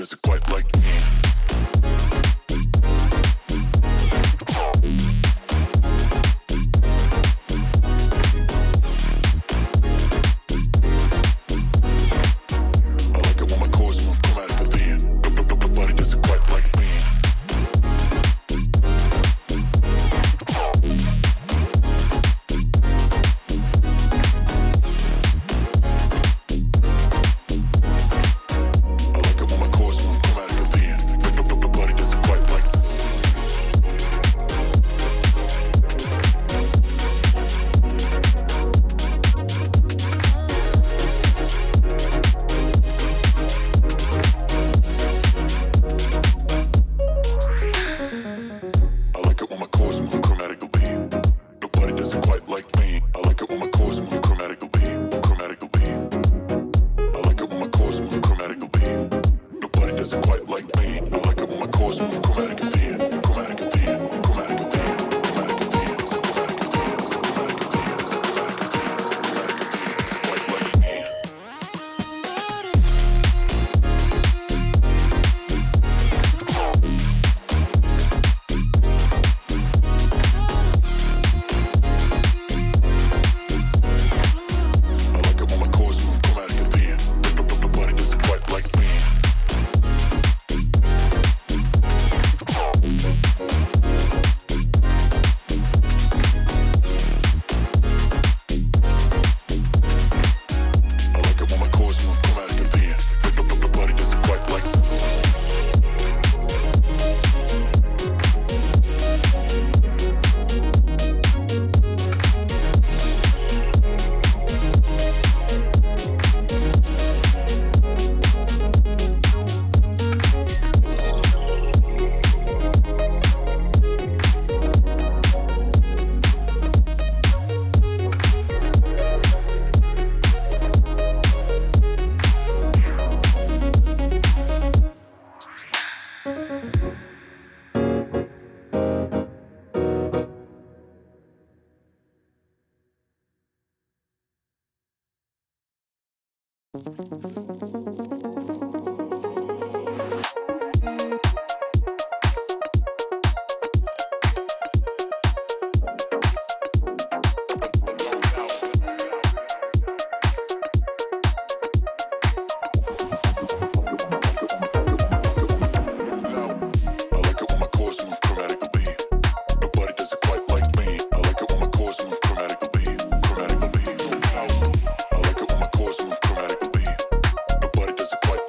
does it quite like me.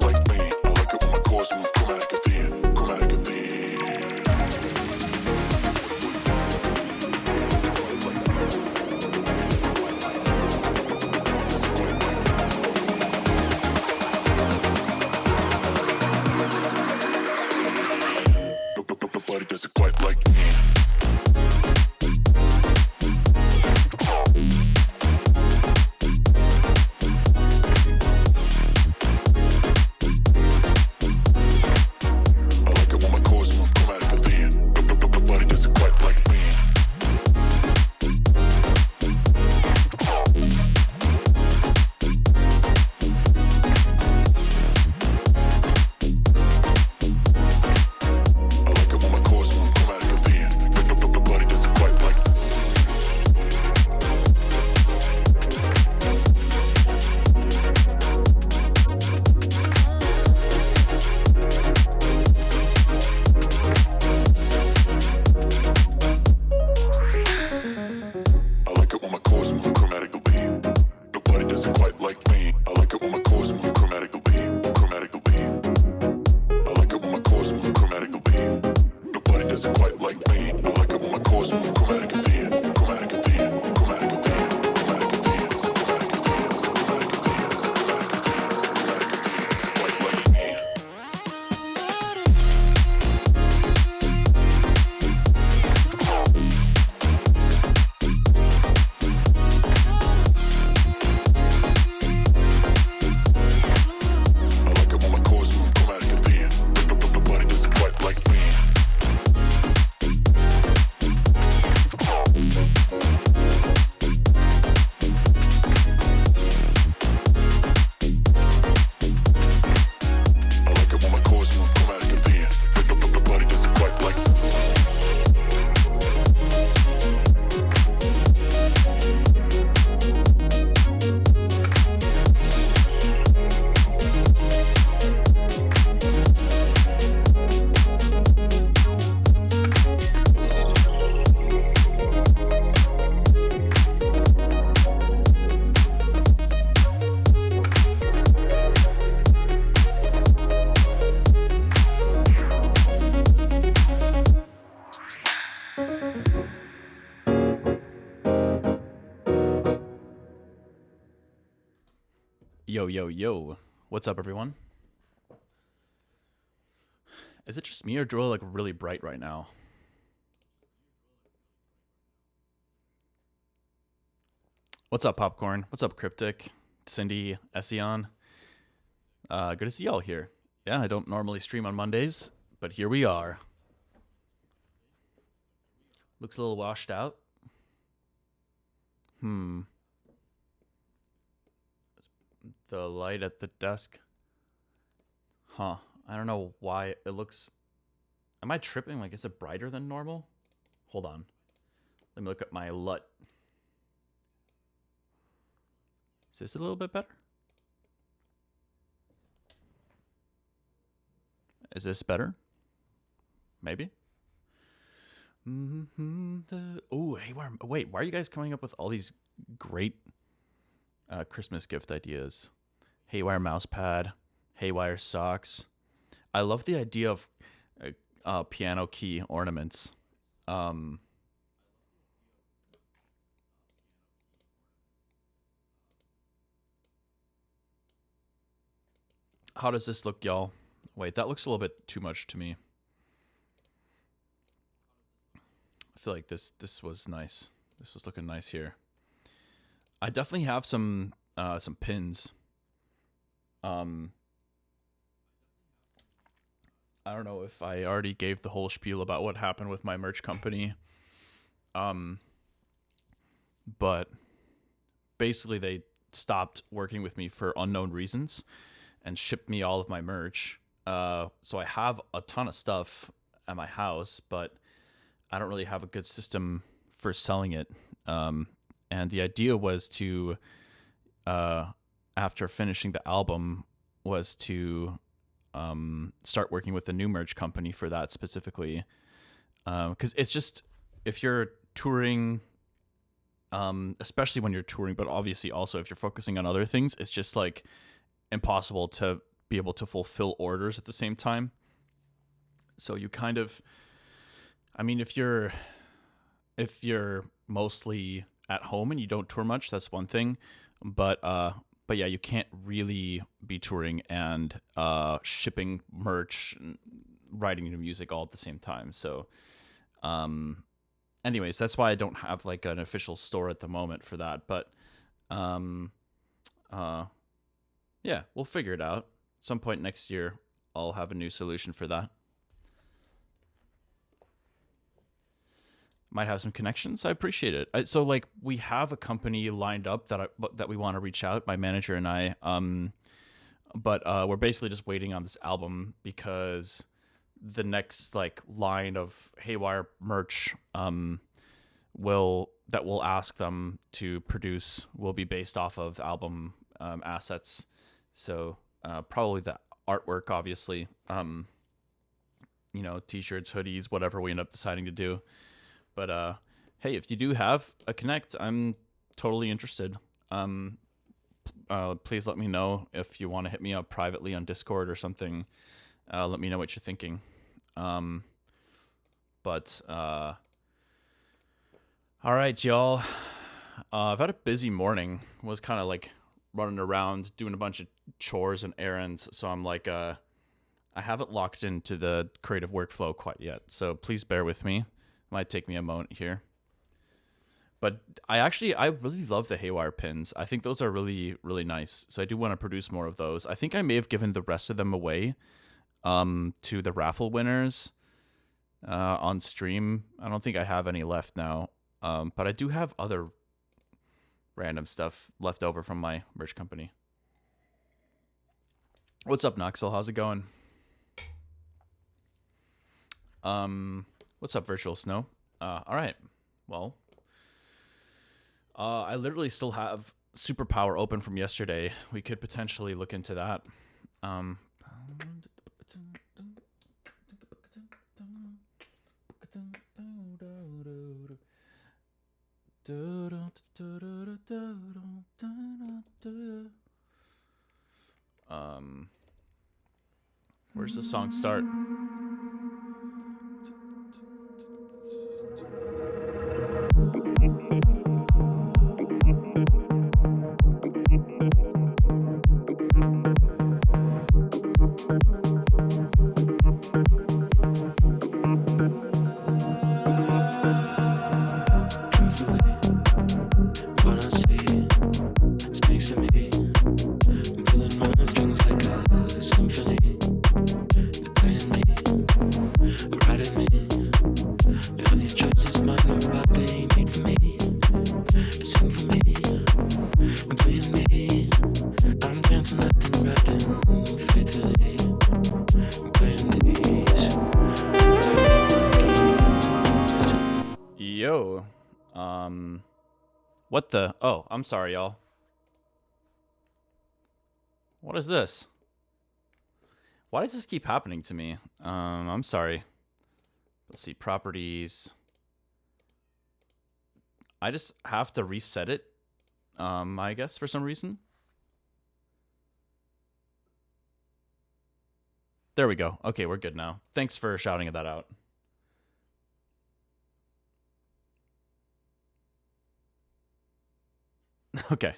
Like me. Yo, yo, yo. What's up, everyone? Is it just me or do I look really bright right now? What's up, Popcorn? What's up, Cryptic? Cindy, Ession? Good to see y'all here. Yeah, I don't normally stream on Mondays, but here we are. Looks a little washed out. The light at the desk. Huh. I don't know why it looks... Am I tripping? Like, is it brighter than normal? Hold on. Let me look at my LUT. Is this a little bit better? Is this better? Maybe. Oh, hey, wait, why are you guys coming up with all these great Christmas gift ideas? Haywyre mouse pad, Haywyre socks. I love the idea of piano key ornaments. How does this look, y'all? Wait, that looks a little bit too much to me. I feel like this was nice. This was looking nice here. I definitely have some pins. I don't know if I already gave the whole spiel about what happened with my merch company. But basically they stopped working with me for unknown reasons and shipped me all of my merch. So I have a ton of stuff at my house, but I don't really have a good system for selling it. And the idea was to, after finishing the album, was to start working with a new merch company for that specifically. Because it's just, if you're touring, especially when you're touring, but obviously also if you're focusing on other things, it's just like impossible to be able to fulfill orders at the same time. So you kind of, I mean, if you're mostly at home and you don't tour much, that's one thing. But yeah, you can't really be touring and shipping merch, and writing new music all at the same time. So, anyways, that's why I don't have like an official store at the moment for that. But, yeah, we'll figure it out. At some point next year, I'll have a new solution for that. Might have some connections. I appreciate it. So like we have a company lined up that we want to reach out, my manager and I. But we're basically just waiting on this album because the next like line of Haywyre merch we'll ask them to produce will be based off of album assets. So probably the artwork, obviously. T-shirts, hoodies, whatever we end up deciding to do. But hey, if you do have a connect, I'm totally interested. Please let me know if you want to hit me up privately on Discord or something. Let me know what you're thinking. All right, y'all. I've had a busy morning. Was kind of like running around doing a bunch of chores and errands. So I'm like, I haven't locked into the creative workflow quite yet. So please bear with me. Might take me a moment here. But I really love the Haywyre pins. I think those are really, really nice. So I do want to produce more of those. I think I may have given the rest of them away to the raffle winners on stream. I don't think I have any left now. But I do have other random stuff left over from my merch company. What's up, Noxel? How's it going? What's up, Virtual Snow? All right. Well, I literally still have Superpower open from yesterday. We could potentially look into that. Where's the song start? What the? Oh, I'm sorry, y'all. What is this? Why does this keep happening to me? I'm sorry. Let's see, properties. I just have to reset it, I guess, for some reason. There we go. Okay, we're good now. Thanks for shouting that out. Okay.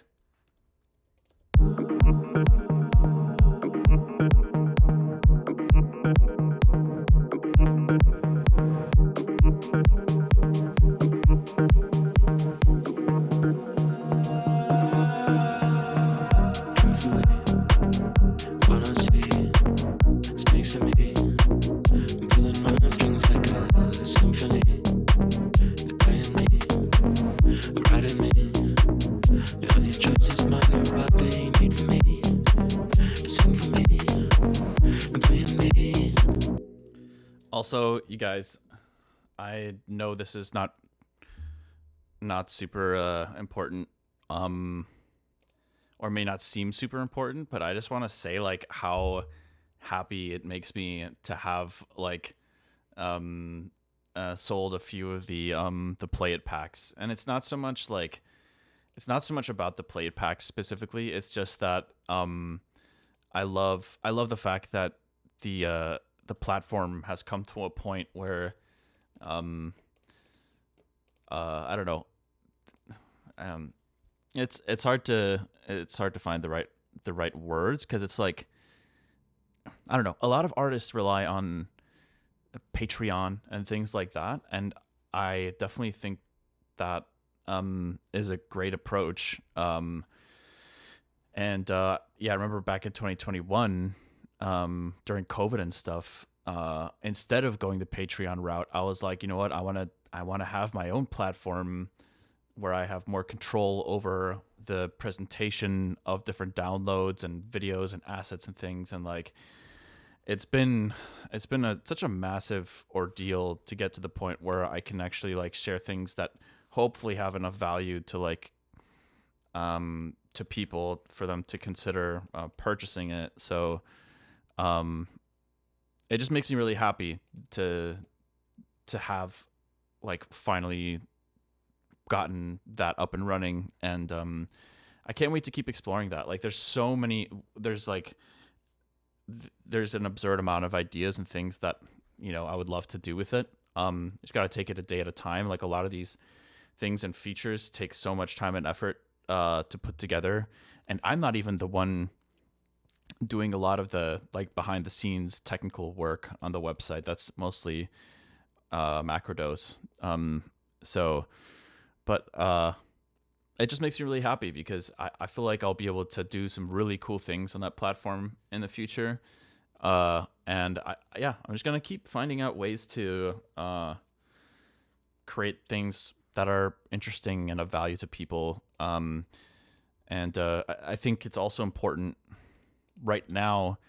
Also, you guys, I know this is not super important, or may not seem super important, but I just want to say like how happy it makes me to have like sold a few of the Play It packs, and it's not so much about the Play It packs specifically. It's just that I love the fact that the platform has come to a point where I don't know, it's hard to find the right words, because it's like, I don't know, a lot of artists rely on Patreon and things like that, and I definitely think that is a great approach. And yeah, I remember back in 2021, during COVID and stuff, instead of going the Patreon route, I was like, you know what, I want to have my own platform where I have more control over the presentation of different downloads and videos and assets and things. And like, it's been such a massive ordeal to get to the point where I can actually like share things that hopefully have enough value to like to people for them to consider purchasing it. So it just makes me really happy to have like finally gotten that up and running, and I can't wait to keep exploring that. Like there's an absurd amount of ideas and things that, you know, I would love to do with it. Just got to take it a day at a time. Like a lot of these things and features take so much time and effort to put together, and I'm not even the one doing a lot of the like behind the scenes technical work on the website. That's mostly Macrodose. But it just makes me really happy because I feel like I'll be able to do some really cool things on that platform in the future. And I'm just going to keep finding out ways to create things that are interesting and of value to people. And I think it's also important right now.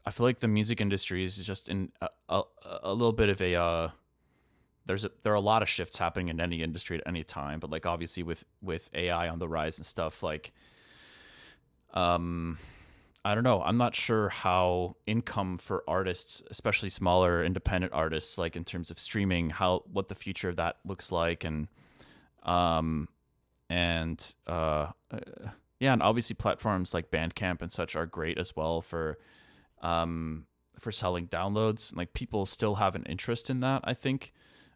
I feel like the music industry is just in a little bit of a there are a lot of shifts happening in any industry at any time, but like obviously with AI on the rise and stuff, like I don't know, I'm not sure how income for artists, especially smaller independent artists, like in terms of streaming, what the future of that looks like. And and obviously platforms like Bandcamp and such are great as well for selling downloads. Like people still have an interest in that, I think.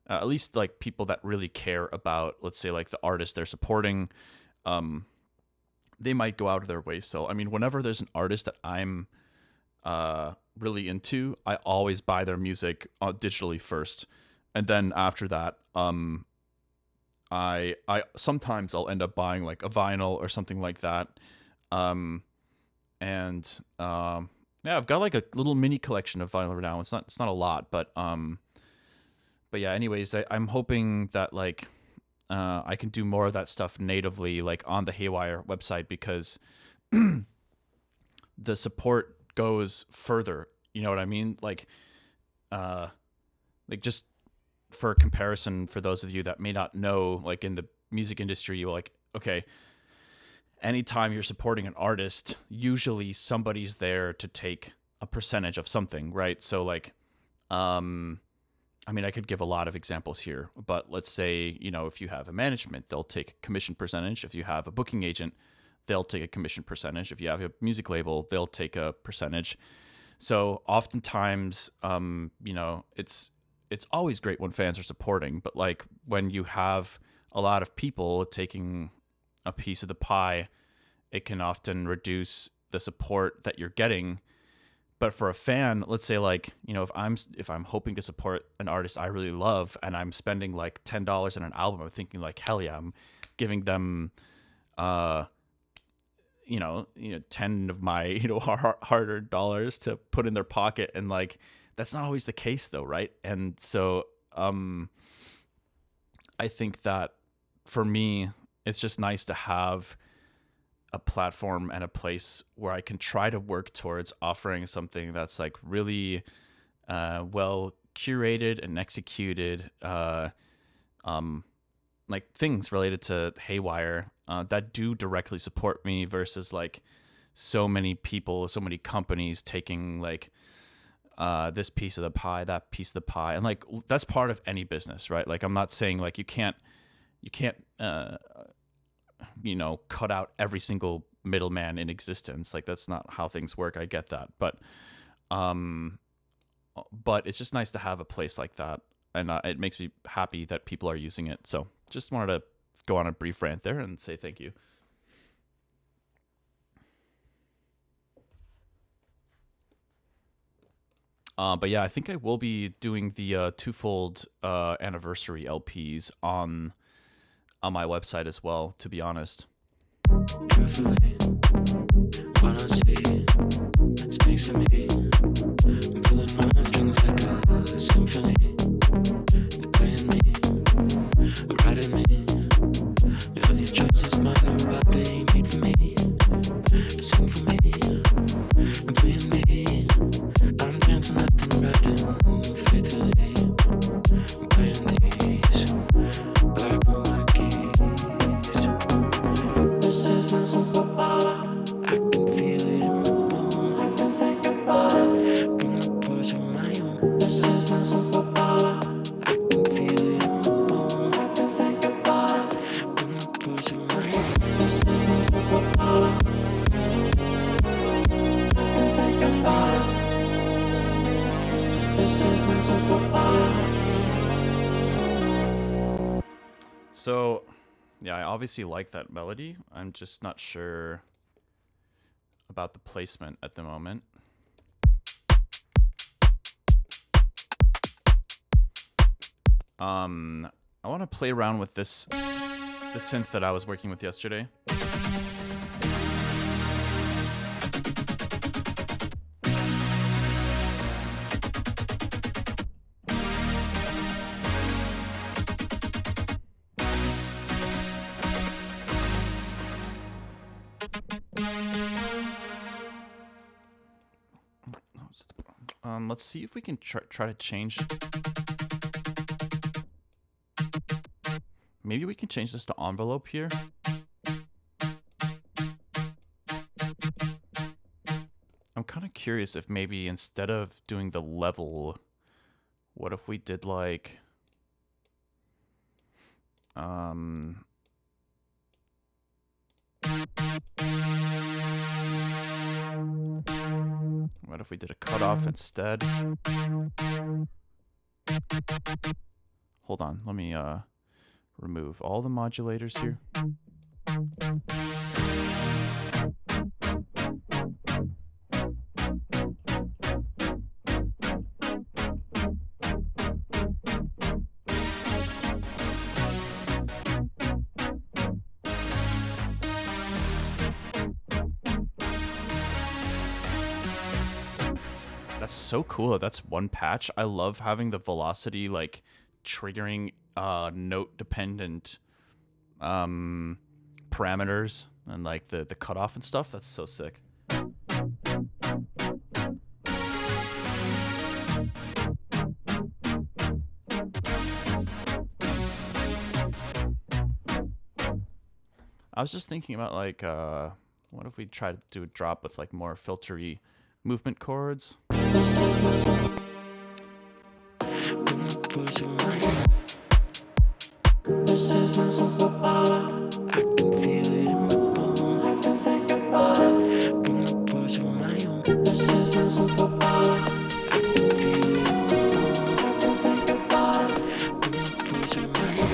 At least like people that really care about, let's say, like the artist they're supporting, they might go out of their way. So, I mean, whenever there's an artist that I'm really into, I always buy their music digitally first. And then after that, I sometimes I'll end up buying like a vinyl or something like that. Yeah, I've got like a little mini collection of vinyl right now. It's not a lot, but yeah, anyways, I'm hoping that like I can do more of that stuff natively, like on the Haywyre website, because the support goes further. You know what I mean? Like just for comparison, for those of you that may not know, like in the music industry, like okay, anytime you're supporting an artist, usually somebody's there to take a percentage of something, right? So like, I mean, I could give a lot of examples here, but let's say, if you have a management, they'll take a commission percentage. If you have a booking agent, they'll take a commission percentage. If you have a music label, they'll take a percentage. So oftentimes, it's always great when fans are supporting, but like when you have a lot of people taking a piece of the pie, it can often reduce the support that you're getting. But for a fan, let's say like, if I'm hoping to support an artist I really love and I'm spending like $10 on an album, I'm thinking like, hell yeah, I'm giving them 10 of my, hard-earned dollars to put in their pocket. And like, that's not always the case though, right? And so I think that for me, it's just nice to have a platform and a place where I can try to work towards offering something that's like really well curated and executed, like things related to Haywyre that do directly support me versus like so many people, so many companies taking like this piece of the pie, that piece of the pie. And like, that's part of any business, right? Like, I'm not saying like you can't cut out every single middleman in existence. Like, that's not how things work. I get that. But it's just nice to have a place like that. And it makes me happy that people are using it. So just wanted to go on a brief rant there and say thank you. But yeah, I think I will be doing the twofold anniversary LPs on my website as well, to be honest. Truthfully, when I see it speaks to me, I'm pulling my strings like a symphony. They're playing me, writing me. All these choices might not what they need for me. Sing for me, and playing me. I'm dancing left and right and faithfully. I'm playing these black and white keys. This is my superpower. I can feel it in my bones. I can think about it. Bring the voice of my own. This is my superpower. I can feel it in my bones. I can think about it. Bring the voice of my own. This is my superpower. I can think about it. This is my superpower. So, yeah, I obviously like that melody. I'm just not sure about the placement at the moment. I want to play around with the synth that I was working with yesterday. Let's see if we can try to change. Maybe we can change this to envelope here. I'm kind of curious if maybe instead of doing the level, what if we did like what if we did a cutoff instead? Hold on, let me remove all the modulators here. That's so cool. That's one patch. I love having the velocity like triggering note dependent parameters and like the cutoff and stuff. That's so sick. I was just thinking about like, what if we try to do a drop with like more filtery movement chords? This is my superpower. I can feel it in my bones. I can think about it. Bring the voice of my own. This is my superpower. I can feel it in my bones. I can think about it. Bring the voice of my own.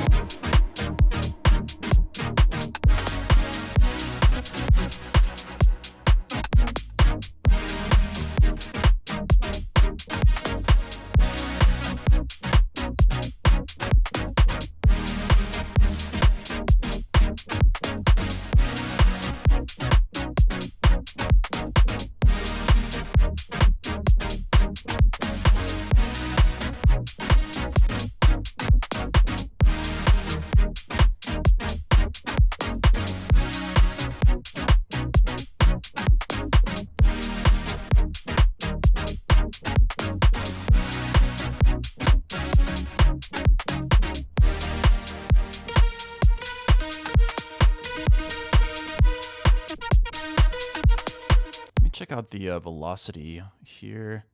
Check out the velocity here.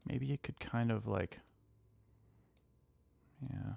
Maybe it could kind of like, yeah.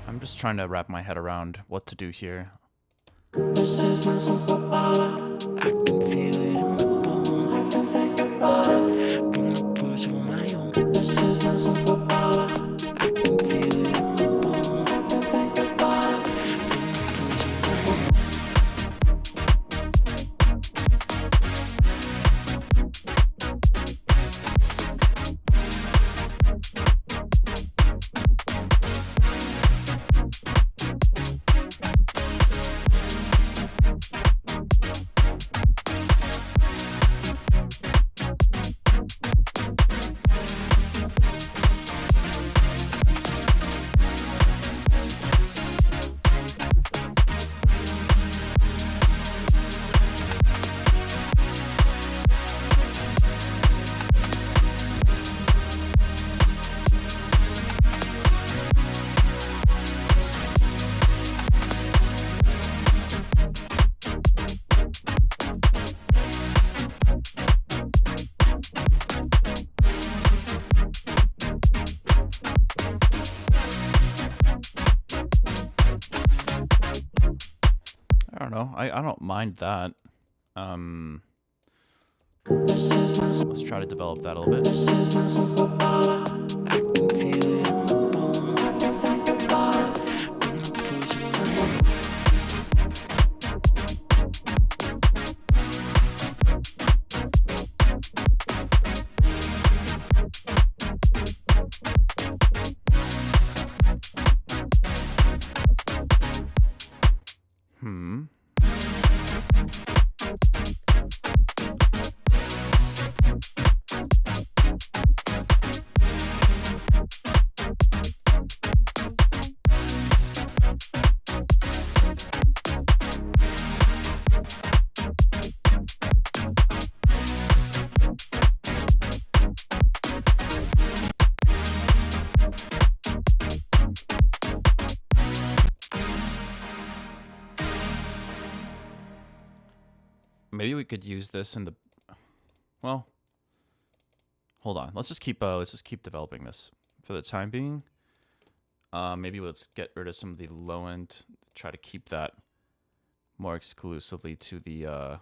I'm just trying to wrap my head around what to do here. This is my superpower. I can feel it in my bones. I can think about it. Bring the voice of my own. This is my superpower. I can feel it in my bones. I can think about it. Bring the voice of my own. I don't know. I don't mind that. Let's try to develop that a little bit. This is my superpower. I can feel it in my bones. I can think about it. Bring the voice of my own. Maybe we could use this in the, well, hold on. Let's just keep developing this for the time being. Maybe let's get rid of some of the low end, try to keep that more exclusively to the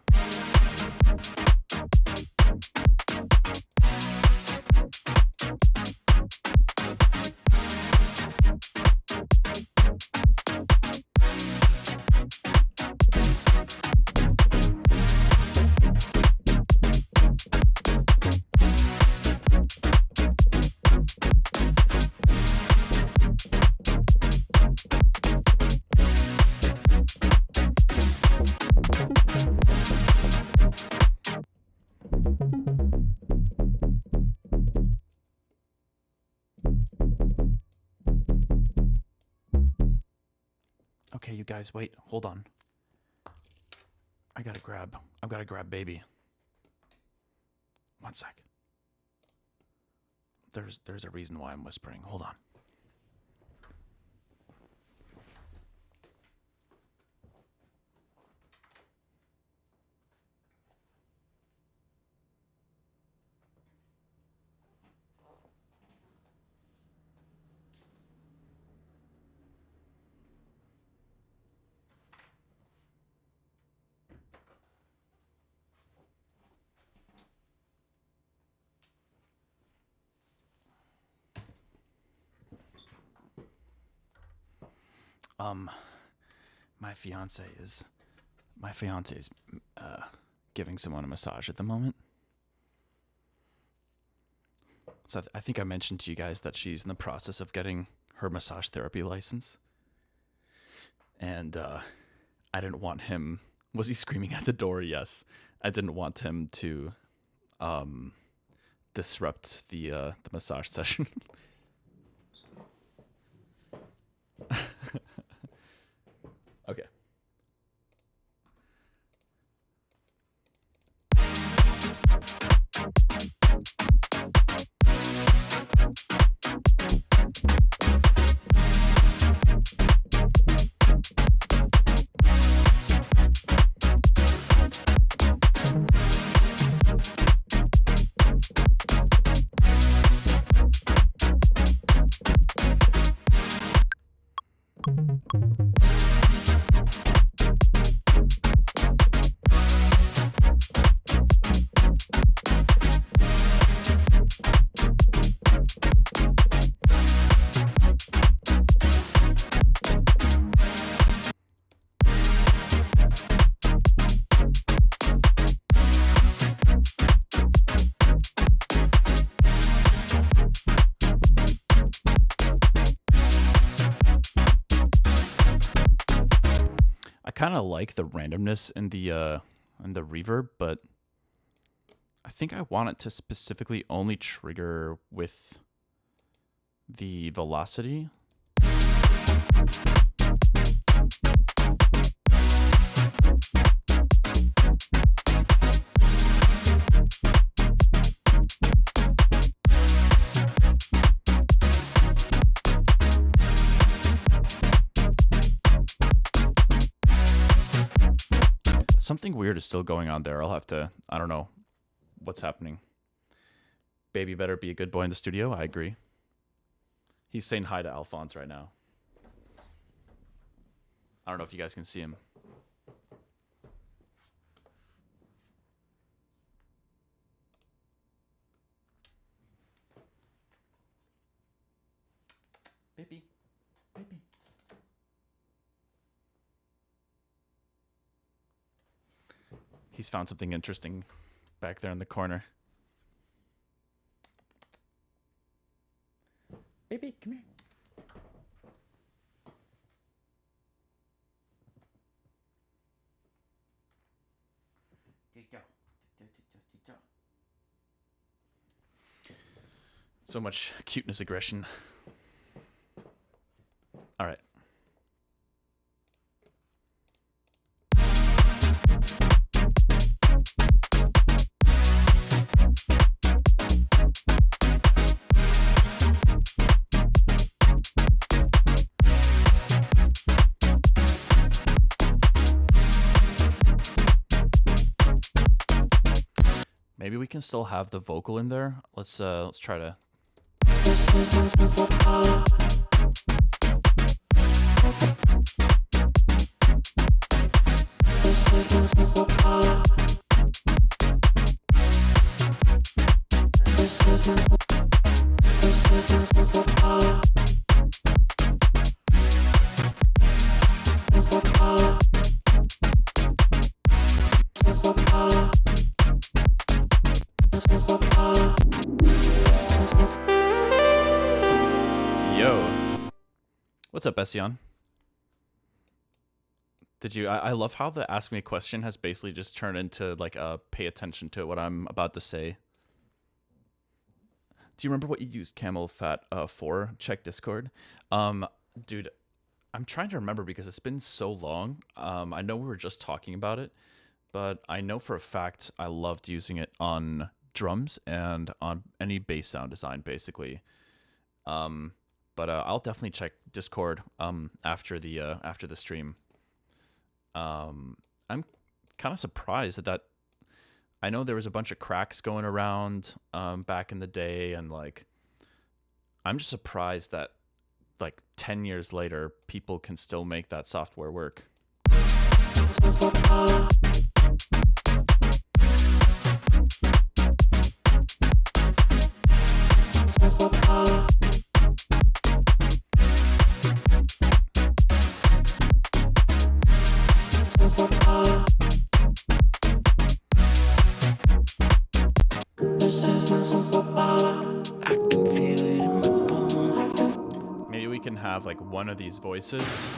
guys, wait, hold on. I've got to grab baby. One sec. There's a reason why I'm whispering. Hold on. My fiance is giving someone a massage at the moment. So I think I mentioned to you guys that she's in the process of getting her massage therapy license. And I didn't want him. Was he screaming at the door? Yes. I didn't want him to disrupt the massage session. Okay. Kind of like the randomness in the reverb, but I think I want it to specifically only trigger with the velocity. Something weird is still going on there. I'll have to, I don't know what's happening. Baby better be a good boy in the studio. I agree. He's saying hi to Alphonse right now. I don't know if you guys can see him. Baby. Baby. He's found something interesting back there in the corner. Baby, come here. So much cuteness aggression. All right. Maybe we can still have the vocal in there. Let's try to. This is my superpower. This is my superpower. This is my superpower. Superpower. Superpower. Yo, what's up, Ession? Did you? I love how the ask me a question has basically just turned into like a pay attention to what I'm about to say. Do you remember what you used Camel Fat for? Check Discord. Dude, I'm trying to remember because it's been so long. I know we were just talking about it, but I know for a fact I loved using it on drums and on any bass sound design, basically. Um, but I'll definitely check Discord after the stream. I'm kind of surprised that I know there was a bunch of cracks going around back in the day, and like I'm just surprised that like 10 years later people can still make that software work. Maybe we can have like one of these voices.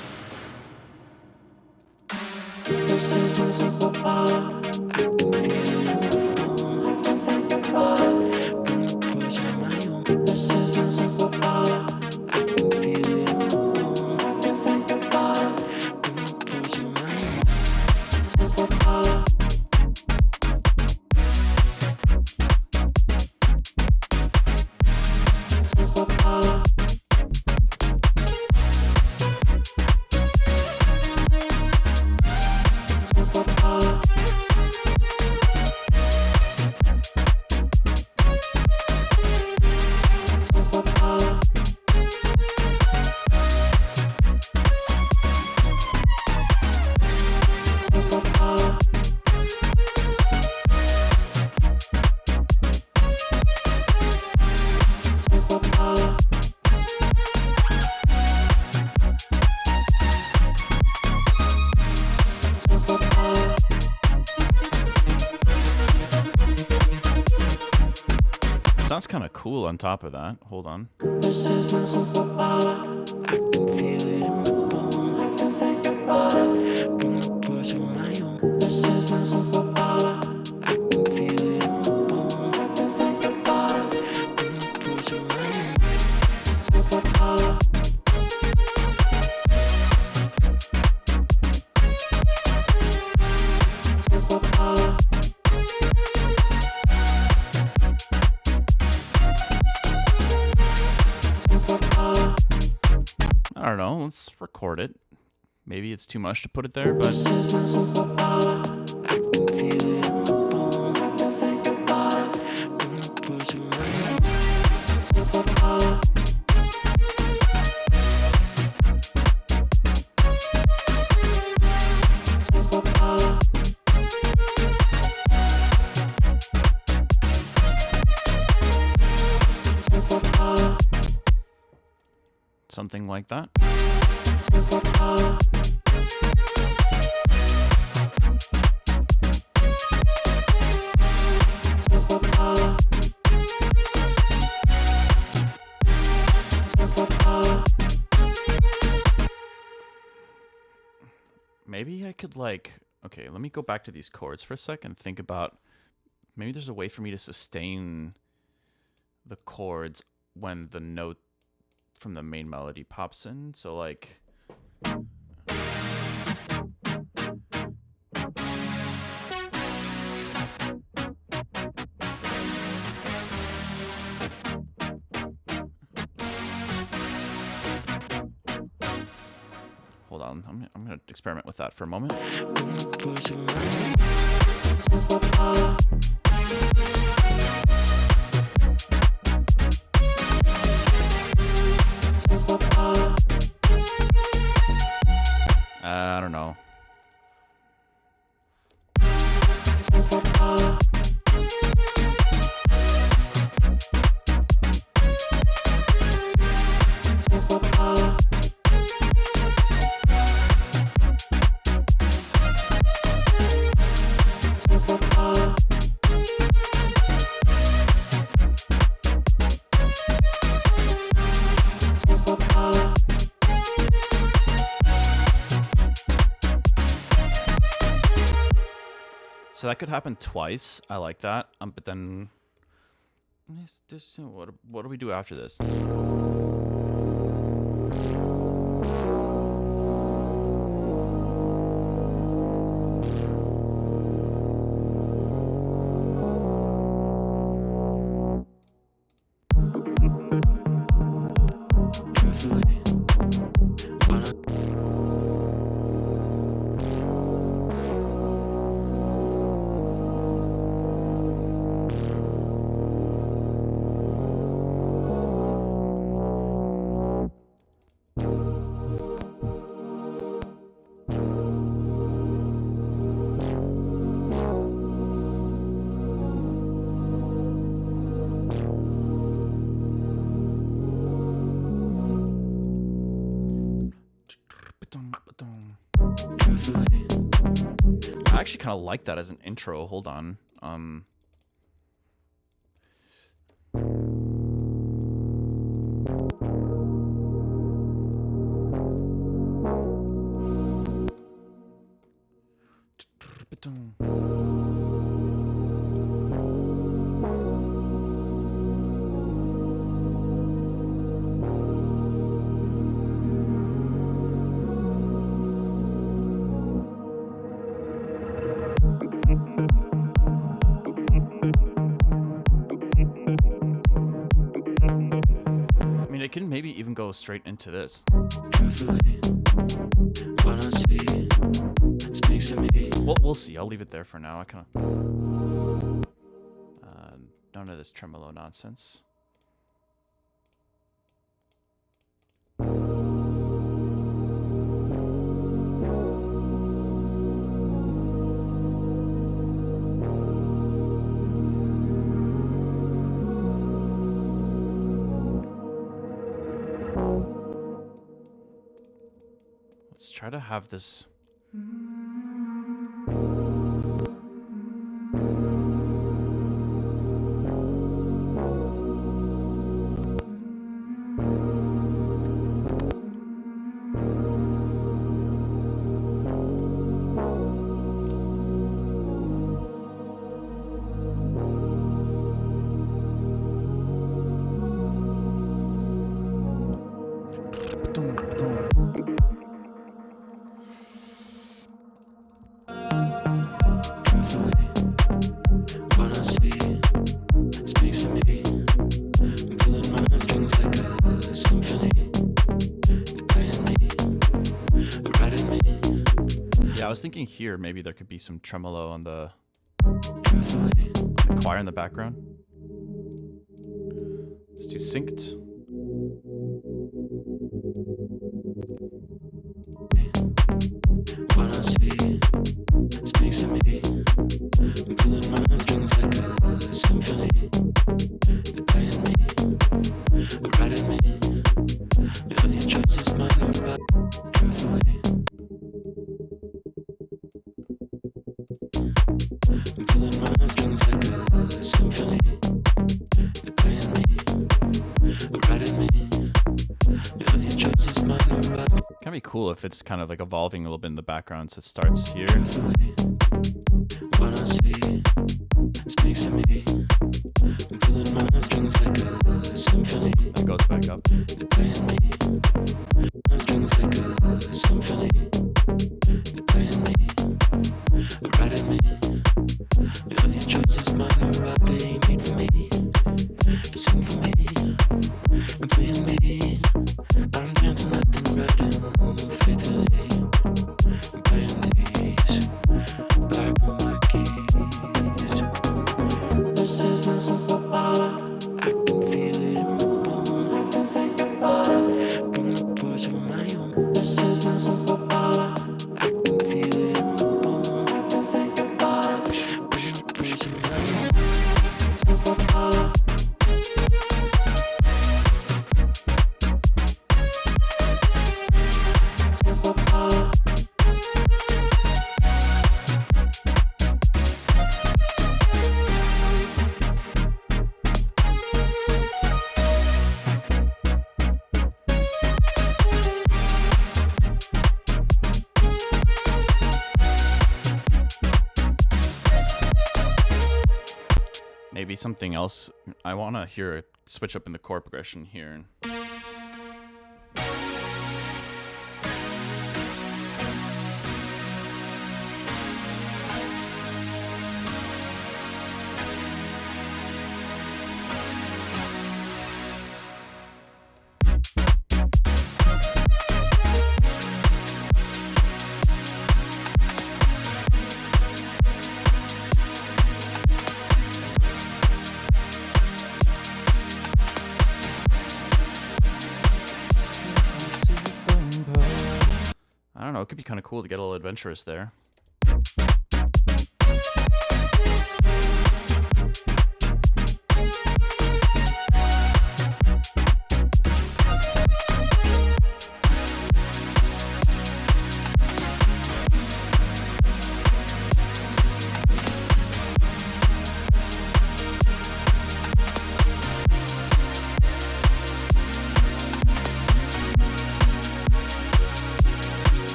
Sounds kind of cool on top of that. Hold on. This is my superpower. I can feel it in my bones. I can think about it. Bring the voice of my own. This is my superpower. I can feel it in my bones. I can think about it. Bring the voice of my own. Superpower. Superpower. I don't know. Let's record it. Maybe it's too much to put it there, but This is my superpower. I can feel it in my bones. I can think about it. Bring the voice of my own. Superpower. Superpower. Superpower. something like that. Superpower. Superpower. Superpower. Maybe I could okay, let me go back to these chords for a second and think about maybe there's a way for me to sustain the chords when the note from the main melody pops in. So like hold on, I'm gonna experiment with that for a moment. I don't know. So that could happen twice. I like that. But then, what do we do after this? I actually kind of like that as an intro. Hold on. I mean, it can maybe even go straight into this. Truthfully, what I see speaks to me. We'll see. I'll leave it there for now. I kind of none of this tremolo nonsense. Let's try to have this. Truthfully, what I see speaks to me. I'm pulling my strings like a symphony. They're playing me, they're writing me. Yeah, I was thinking here maybe there could be some tremolo on the Truthfully, choir in the background. Let's do synced. what I see speaks to me. I'm pulling my strings like a symphony. They're playing me, they're writing me. All these choices might not right. Truthfully, I'm pulling my strings like a symphony. They're playing me, they're writing me. All these choices might not right. Can be cool if it's kind of like evolving a little bit in the background. So it starts here. Truthfully, what I see speaks to me. I'm pulling my strings like a symphony. And goes back up. They're playing me. My strings like a symphony. They're playing me. They're writing me. All these choices might not right. They ain't made for me. They sing for me. They're playing me. I'm dancing left and right and faithfully. I'm playing these black and white keys. This is my superpower. I can feel it in my bones. I can think about it. Bring the voice of my own. This is my superpower. I can feel it in my bones. I can think about it. Bring the voice of my own. Superpower. Superpower. Maybe something else. I want to hear a switch up in the chord progression here. I don't know. It could be kind of cool to get a little adventurous there.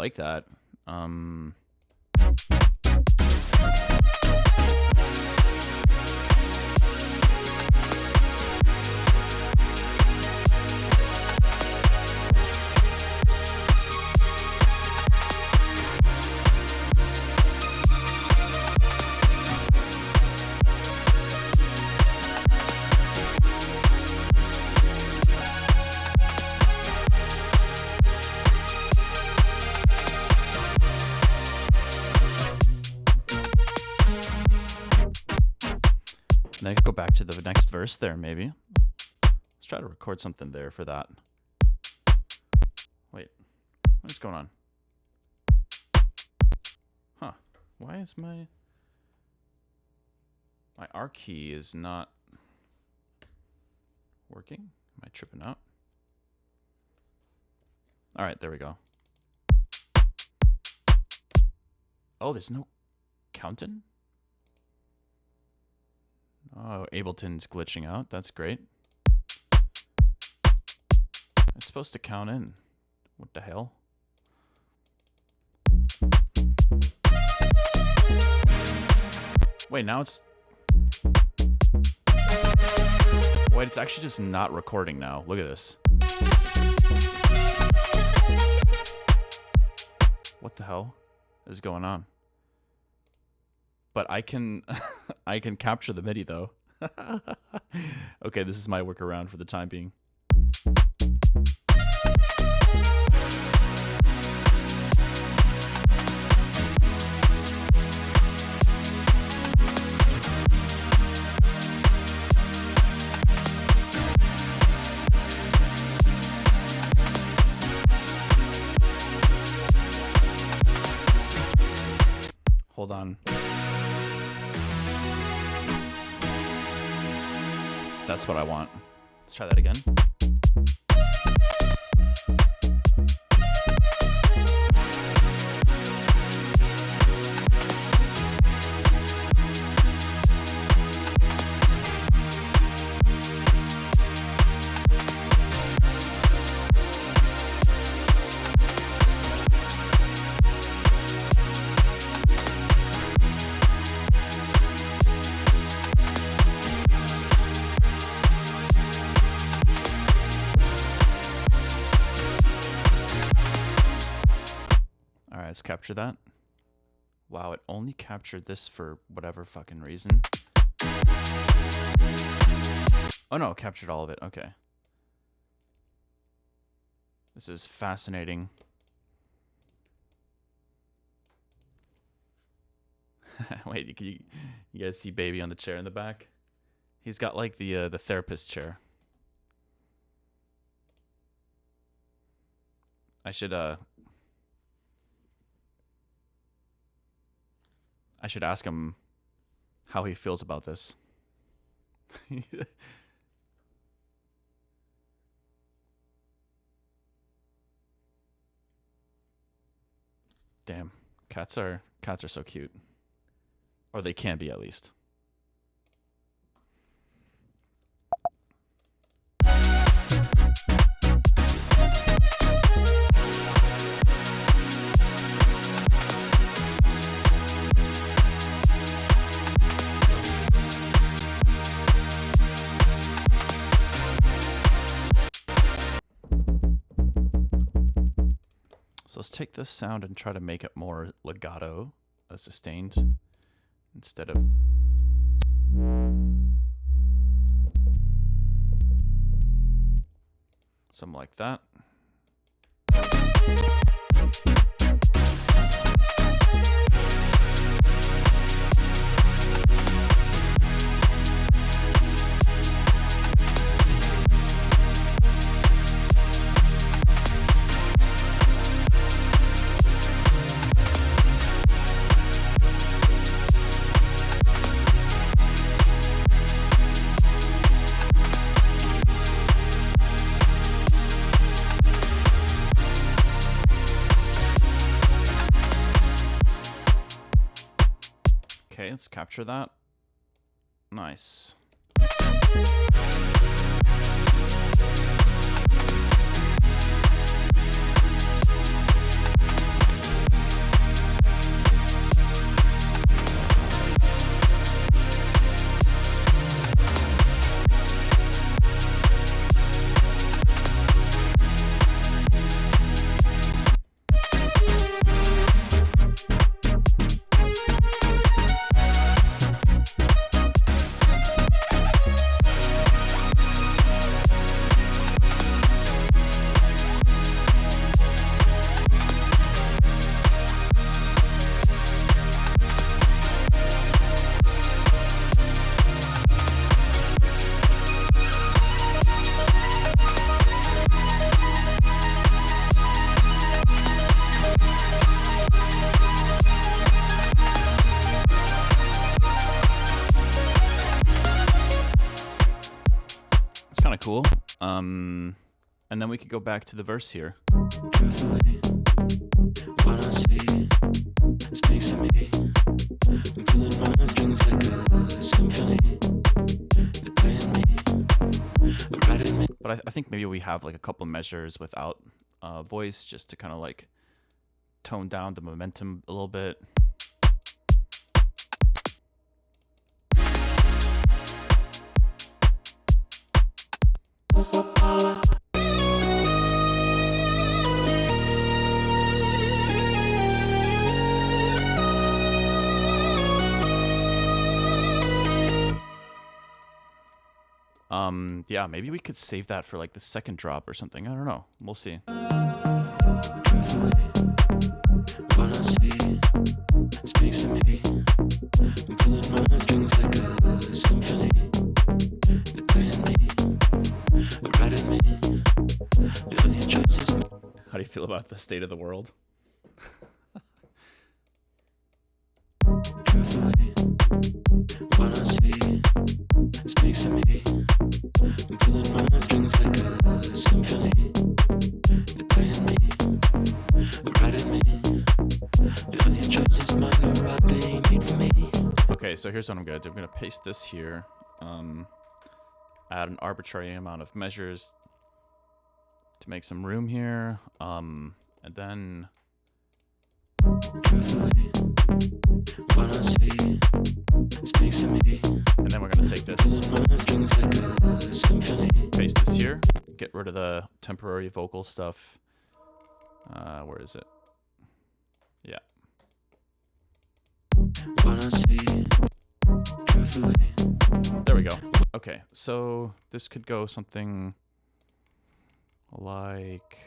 like that. And I could go back to the next verse there, maybe. Let's try to record something there for that. Wait, what's going on? Huh? Why is my R key is not working? Am I tripping out? All right, there we go. Oh, there's no counting? Oh, Ableton's glitching out. That's great. It's supposed to count in. What the hell? Wait, now it's... Wait, it's actually just not recording now. Look at this. What the hell is going on? But I can I can capture the MIDI though. Okay, this is my workaround for the time being. Hold on. That's what I want. Let's try that again. Let's capture that. Wow, it only captured this for whatever fucking reason. Oh no, it captured all of it. Okay. This is fascinating. Wait, you guys see Baby on the chair in the back? He's got like the therapist chair. I should ask him how he feels about this. Damn, cats are so cute. Or they can be, at least. So let's take this sound and try to make it more legato, sustained, instead of... something like that. Okay, let's capture that. Nice. cool. And then we could go back to the verse here. Truthfully, what I see speaks to me. I'm pulling my strings like a symphony. They're playing me, writing me. But I think maybe we have like a couple measures without voice just to kind of like tone down the momentum a little bit. Yeah, maybe we could save that for like the second drop or something. I don't know. We'll see. Truthfully, what I see speaks to me. I'm pulling my strings like a symphony. They're playing me, writing me. Your choices. How do you feel about the state of the world? Truthfully, what I see speaks to me. I'm pulling my strings like a symphony. They're playing me, writing me. Your choices might not right they need for me. Okay, so here's what I'm gonna do. I'm gonna paste this here. Add an arbitrary amount of measures to make some room here. And then Truthfully, what I see speaks to me. and then we're gonna take this, My strings like a symphony. paste this here, get rid of the temporary vocal stuff. Where is it? Yeah. What I see, truthfully. There we go. Okay, so this could go something like.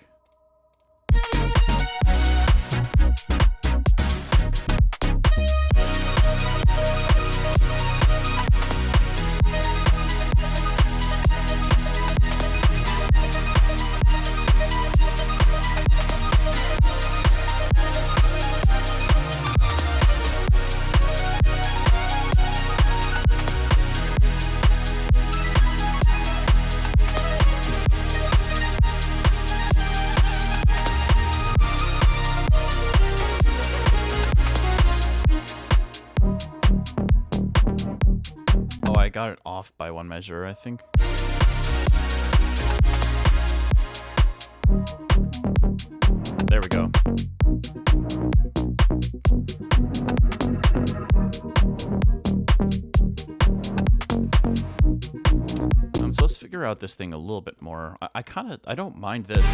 Oh, I got it off by one measure, I think. There we go. I'm supposed to figure out this thing a little bit more. I don't mind this.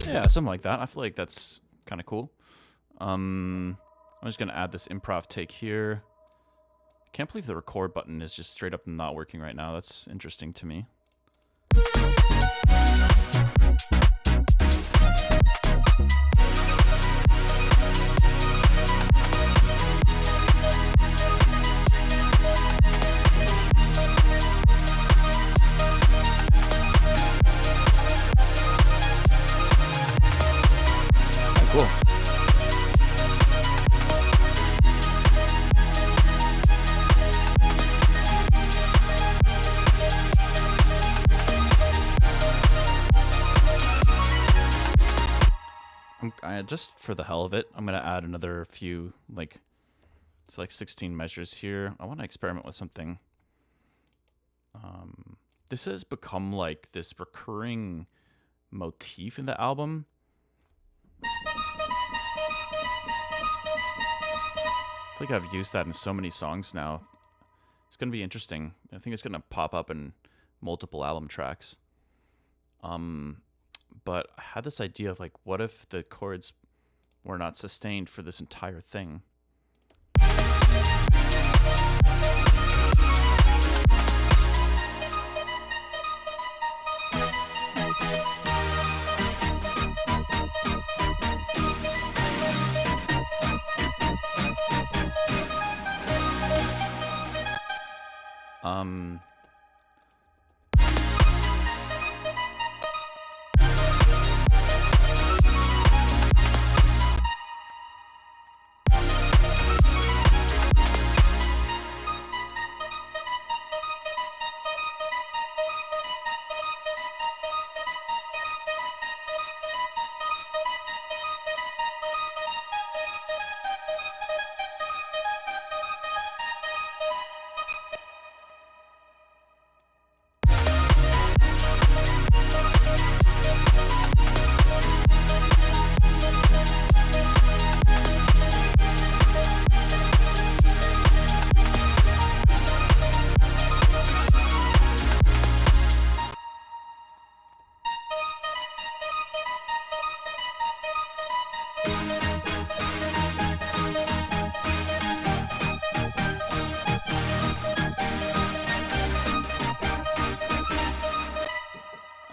Yeah, something like that. I feel like that's kind of cool. I'm just gonna add this improv take here. Can't believe the record button is just straight up not working right now. That's interesting to me. Cool. Just for the hell of it, I'm gonna add another few, like, it's like 16 measures here. I want to experiment with something. This has become like this recurring motif in the album. I think I've used that in so many songs now. It's gonna be interesting. I think it's gonna pop up in multiple album tracks. But I had this idea of like, what if the chords were not sustained for this entire thing?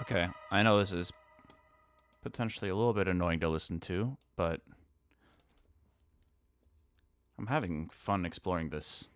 Okay, I know this is potentially a little bit annoying to listen to, but I'm having fun exploring this.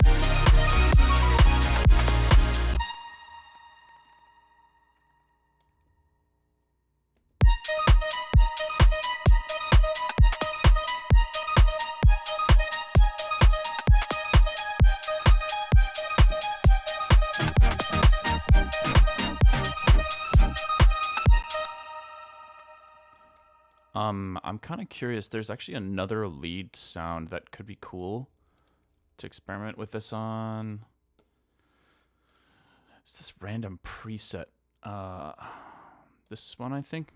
I'm kind of curious. There's actually another lead sound that could be cool to experiment with this on. It's this random preset. This one, I think.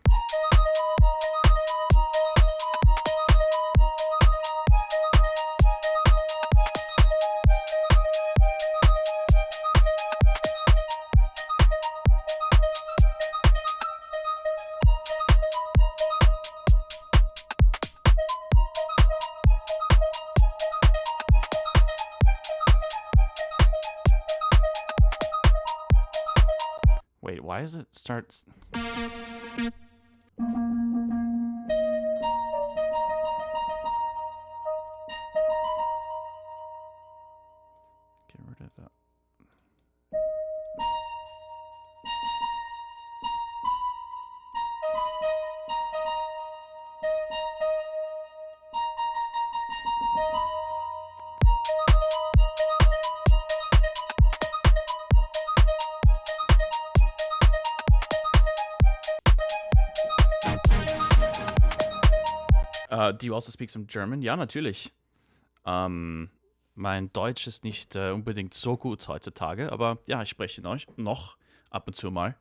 Wait, why does it start? Get rid of that. Do you also speak some German? Ja, natürlich. Mein Deutsch ist nicht unbedingt so gut heutzutage, aber ja, ich spreche noch ab und zu mal.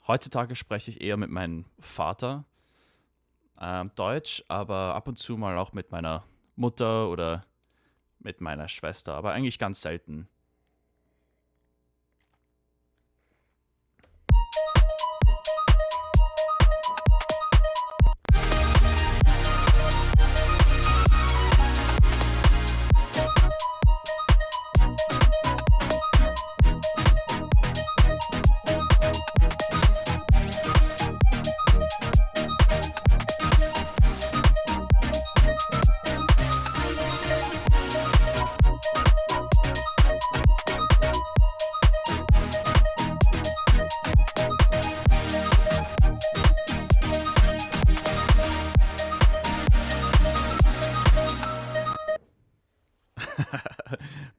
Heutzutage spreche ich eher mit meinem Vater Deutsch, aber ab und zu mal auch mit meiner Mutter oder mit meiner Schwester, aber eigentlich ganz selten.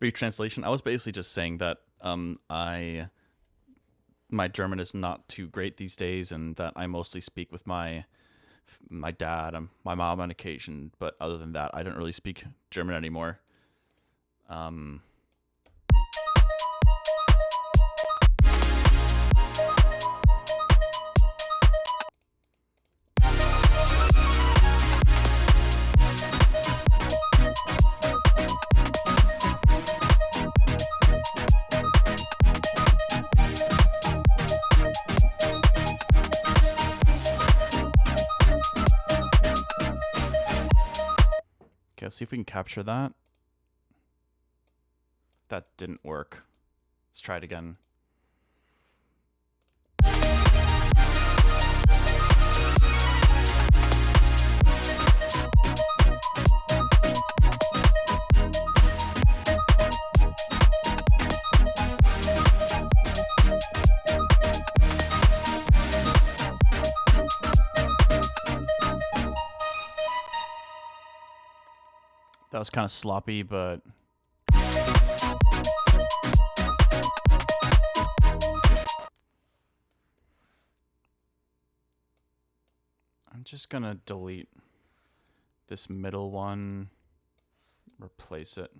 Brief translation. I was basically just saying that my German is not too great these days, and that I mostly speak with my my dad and my mom on occasion, but other than that, I don't really speak German anymore. Okay, let's see if we can capture that. That didn't work. Let's try it again. That was kind of sloppy, but I'm just gonna delete this middle one, replace it.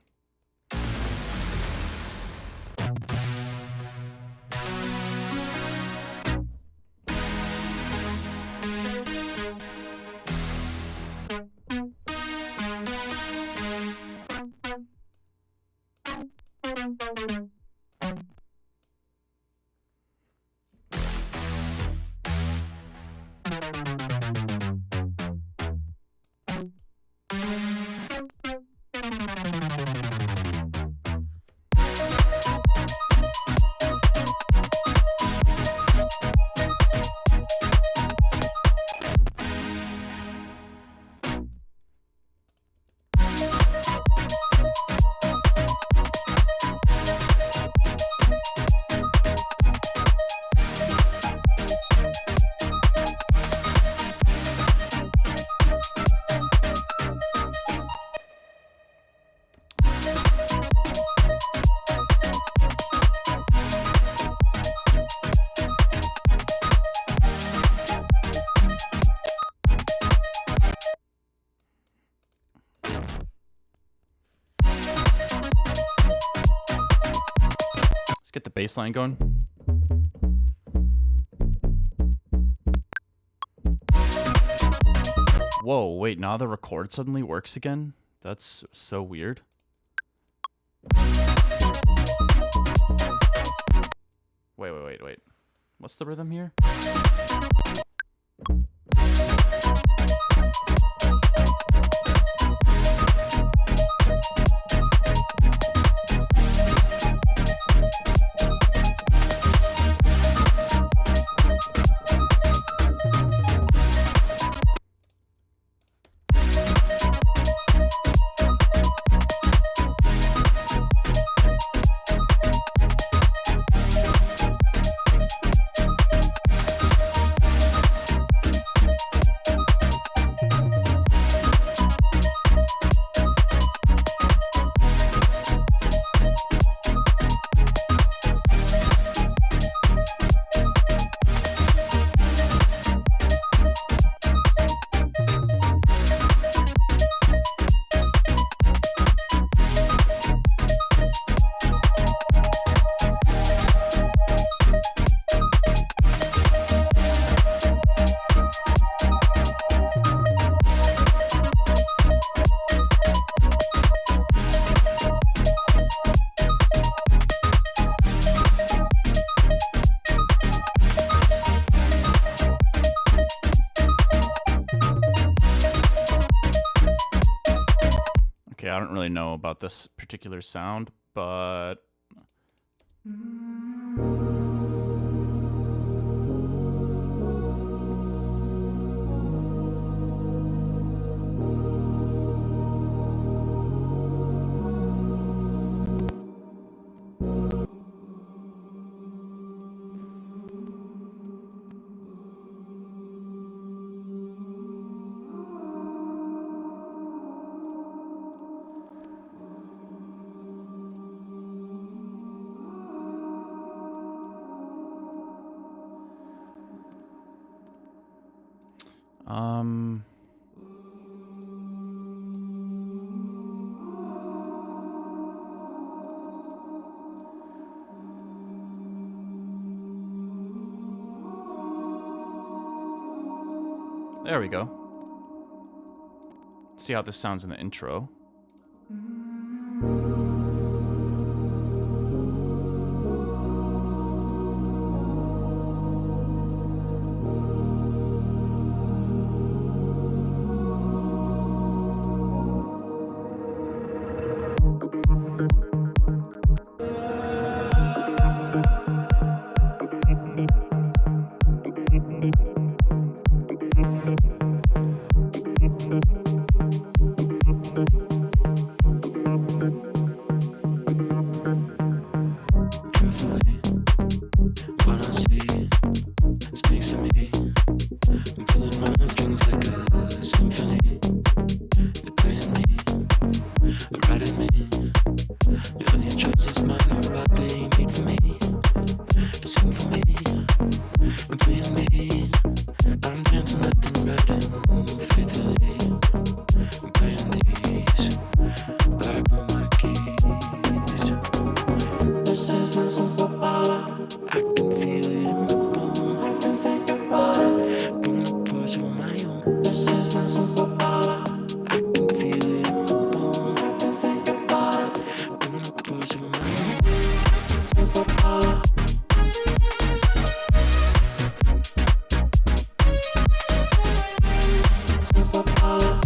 Get the bass line going. Whoa, wait, now the record suddenly works again? That's so weird. Wait. What's the rhythm here? Okay, I don't really know about this particular sound, but Um. There we go. See how this sounds in the intro. Truthfully, what I see speaks to me. I'm pulling my strings like a symphony. They're playing me, they're writing me. Yeah, these choices might not what they need for me. They sing for me, and playing me. I'm dancing left and right and faithfully. I'm playing these black and white keys. This is my superpower. I can feel it in my bones. I can think about it. Bring the voice of my own. This is my superpower. I can feel it in my bones. I can think about it. Bring the voice of my own. Superpower. Superpower.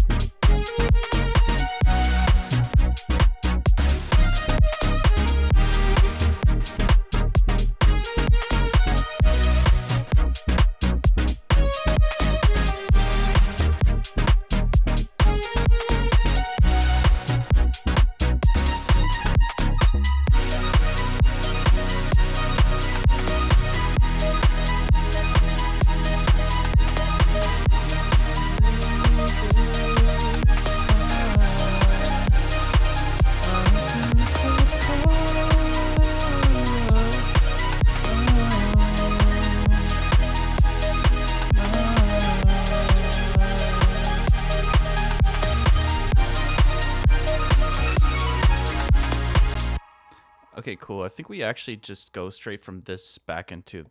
Okay, cool. I think we actually just go straight from this back into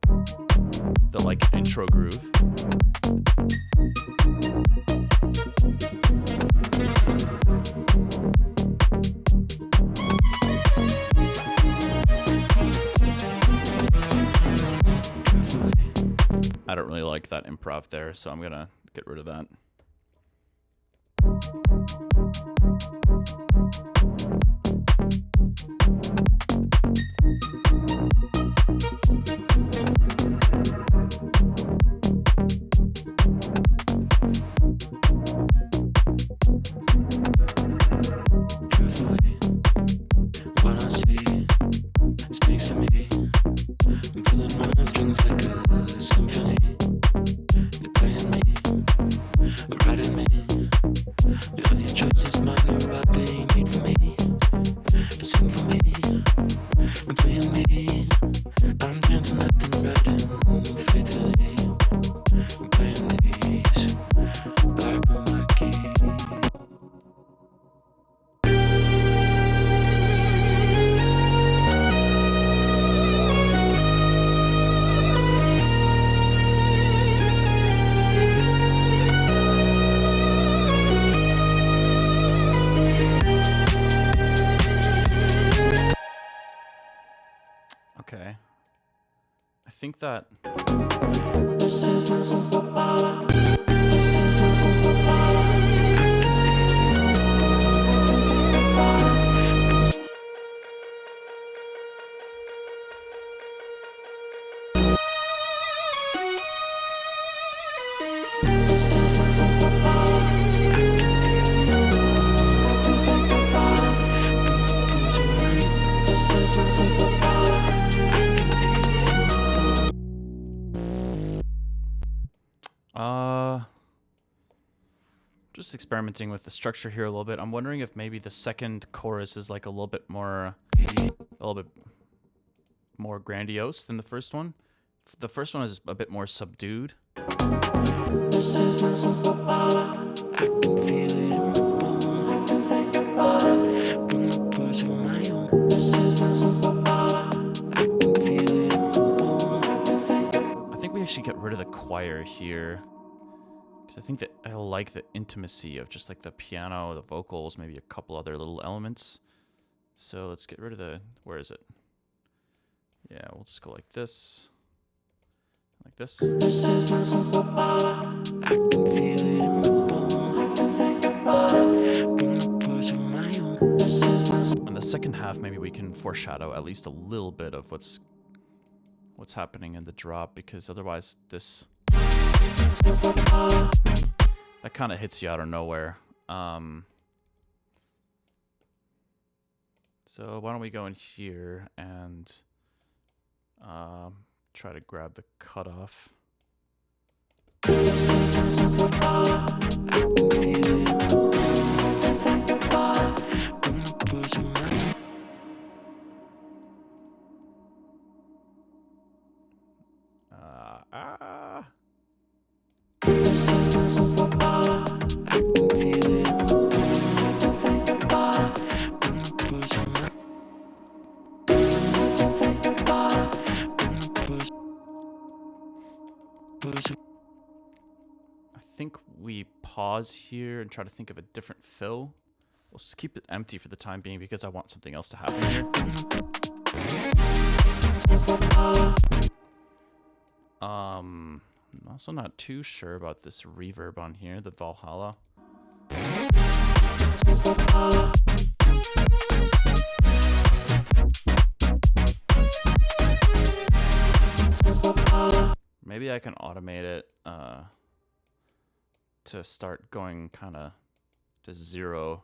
the like intro groove. I don't really like that improv there, so I'm gonna get rid of that. Truthfully, what I see speaks to me. I'm pulling my strings like a symphony. They're playing me, they're writing me. Yeah, these choices might not what they need for me. They sing for me, they're playing me. I'm dancing left and right and faithfully. I'm playing these black and white keys. Okay. I think that This is my superpower. This is my superpower. This is my superpower. I can feel it. I can think about it. This is my superpower. I can feel it. just experimenting with the structure here a little bit. I'm wondering if maybe the second chorus is like a little bit more grandiose than the first one. The first one is a bit more subdued. This is my superpower. I can feel it in my bones. I can think about it. Bring my voice to my own. This is my superpower. I can feel it in my bones. I can think about I think we actually get rid of the choir here. Because I think that I like the intimacy of just like the piano, the vocals, maybe a couple other little elements. So let's get rid of the, where is it? Yeah, we'll just go like this. Like this. This is my superpower. I can feel it in my bones. I can think about it. Bring my voice to my own. This is my In the second half, maybe we can foreshadow at least a little bit of what's happening in the drop, because otherwise this superpower. that kind of hits you out of nowhere. So why don't we go in here and try to grab the cutoff. This is my superpower. I can feel it in my bones. I can think about it. Bring my voice to my own. This is my superpower. I can feel it in my bones. I can think about it. Bring my voice to my own. I can think about it. Bring my voice to I think we pause here and try to think of a different fill. We'll just keep it empty for the time being because I want something else to happen here. I'm also not too sure about this reverb on here, the Valhalla. Maybe I can automate it to start going kind of to 0.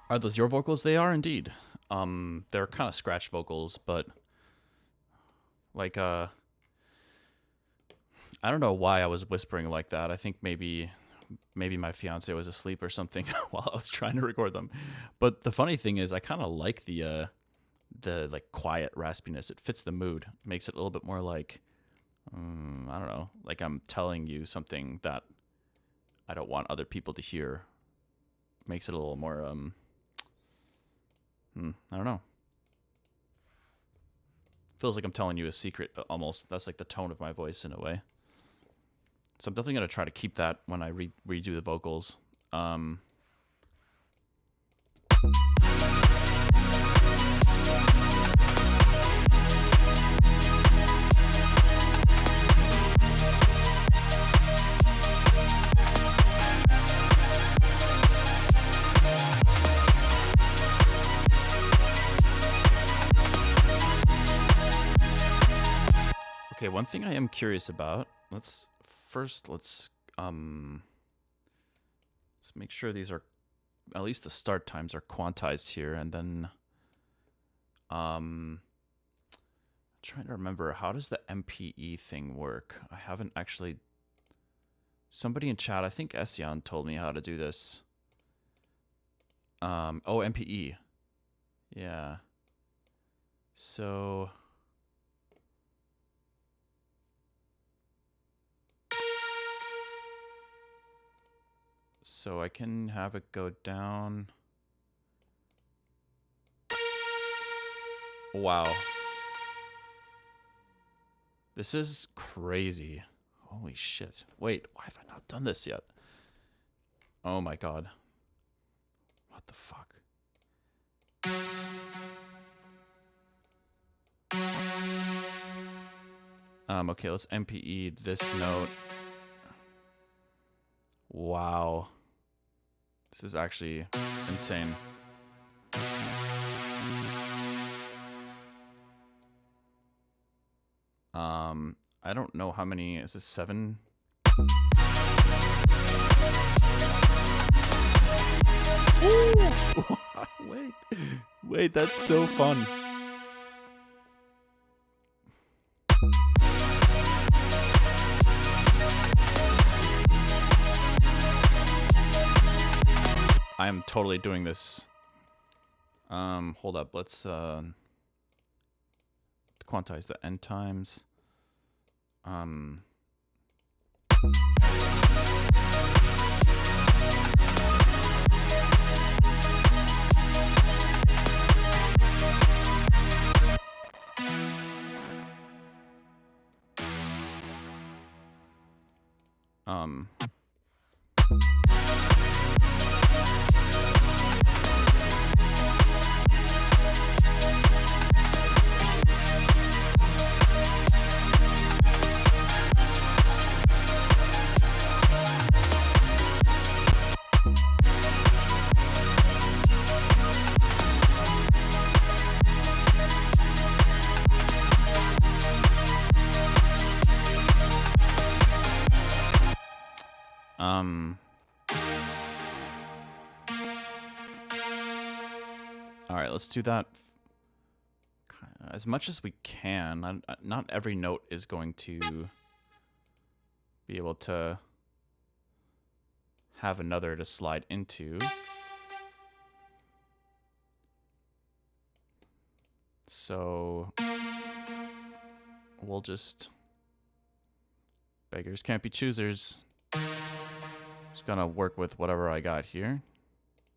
Are those your vocals? They are indeed. They're kind of scratch vocals, but like I don't know why I was whispering like that. I think maybe my fiance was asleep or something while I was trying to record them. But the funny thing is, I kind of like the like quiet raspiness. It fits the mood. Makes it a little bit more like I don't know, like I'm telling you something that I don't want other people to hear. Makes it a little more I don't know. Feels like I'm telling you a secret almost. That's like the tone of my voice in a way. So I'm definitely going to try to keep that when I redo the vocals. Okay, one thing I am curious about. Let's make sure these are at least the start times are quantized here, and then trying to remember, how does the MPE thing work? I haven't actually. Somebody in chat, I think Esyan, told me how to do this. Oh, MPE. Yeah. So I can have it go down. Wow. This is crazy. Holy shit. Wait, why have I not done this yet? Oh my god. What the fuck? Okay, let's MPE this note. Wow. This is actually insane. I don't know how many. Is this 7? Wait, that's so fun. I am totally doing this. Hold up. Let's quantize the end times. All right, let's do that as much as we can. Not every note is going to be able to have another to slide into. So we'll just, beggars can't be choosers. Just gonna work with whatever I got here.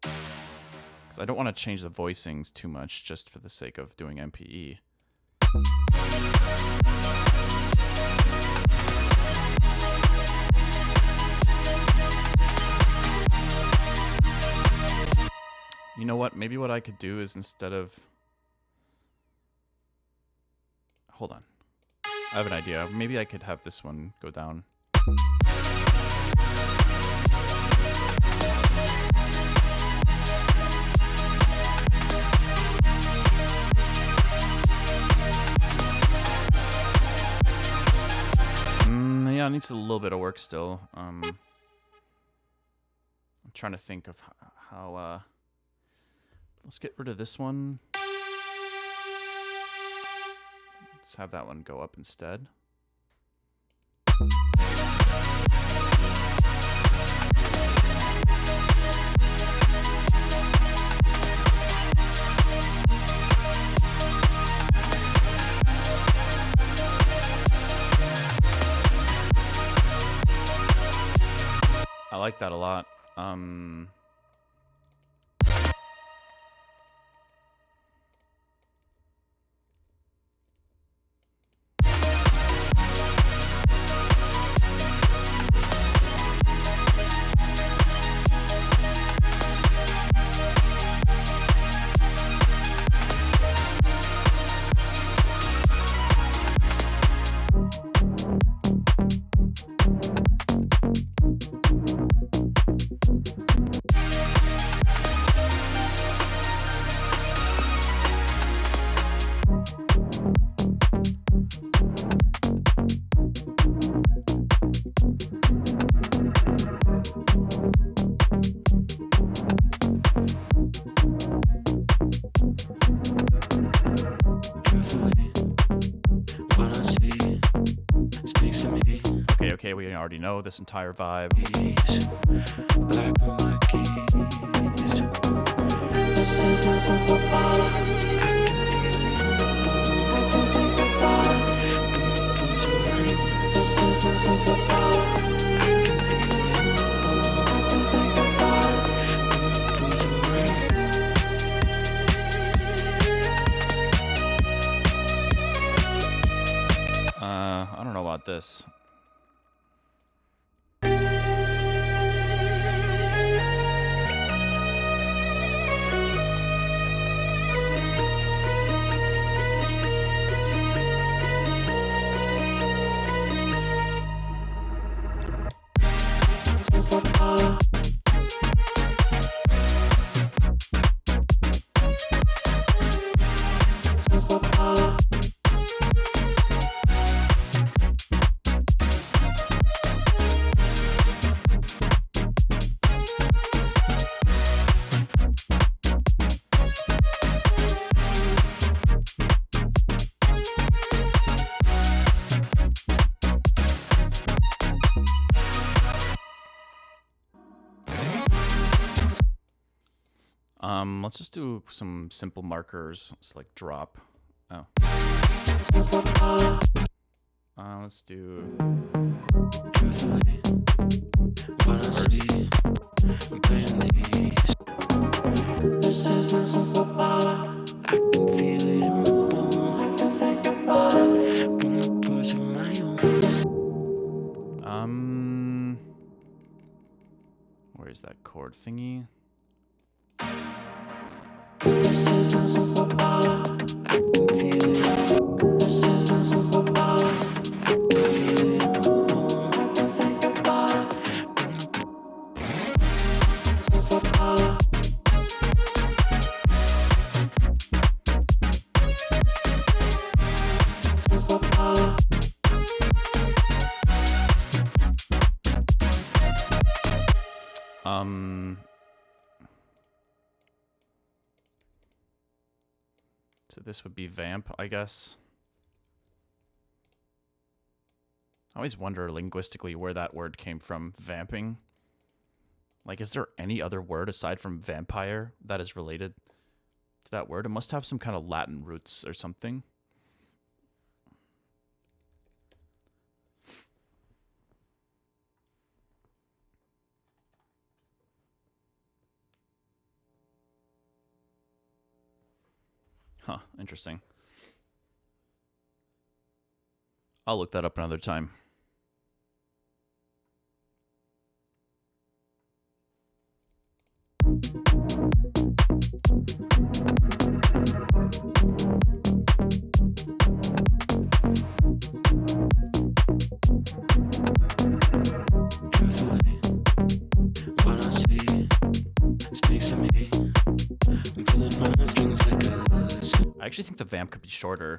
Because I don't want to change the voicings too much just for the sake of doing MPE. You know what? Maybe what I could do is, instead of... Hold on. I have an idea. Maybe I could have this one go down. Yeah, it needs a little bit of work still. I'm trying to think of how let's get rid of this one. Let's have that one go up instead. I like that a lot. already know this entire vibe. Black and white keys. This is my superpower. I can feel it. I can think about it. This is my superpower. I can feel it. I can think about it. I don't know about this. Superpower. Superpower. Let's just do some simple markers. Let's like drop. Oh. Let's do. Truthfully, when I see I'm playing these. This is my superpower. I can feel it in my bones. I can think about it. Bring the voice of my own. Where's that chord thingy? This is my superpower. I can feel it. This is my superpower. I can feel it in my bones. I can think about it. Bring the superpower. Superpower. So this would be vamp, I guess. I always wonder linguistically where that word came from, vamping. Like, is there any other word aside from vampire that is related to that word? It must have some kind of Latin roots or something. Huh, interesting. I'll look that up another time. Truthfully, when I see it speaks to me. I'm pulling my strings like a. I actually think the vamp could be shorter.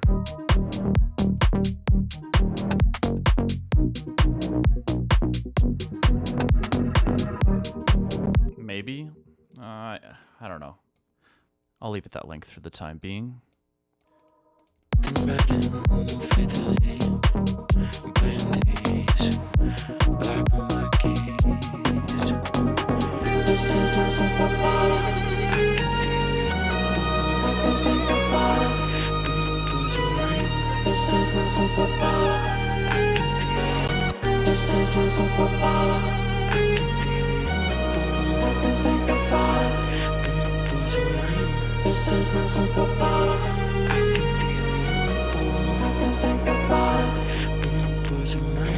Maybe. I don't know. I'll leave it that length for the time being. Faithfully, I'm playing these black and white keys. This is my superpower. I can feel it. I can think about it. Bring the voice of mine. This is my superpower. I can feel it. This is my superpower. I can feel it. I can think about it. Bring the voice of mine. This is my superpower. I can feel it. I can think about it. Bring the voice of mine.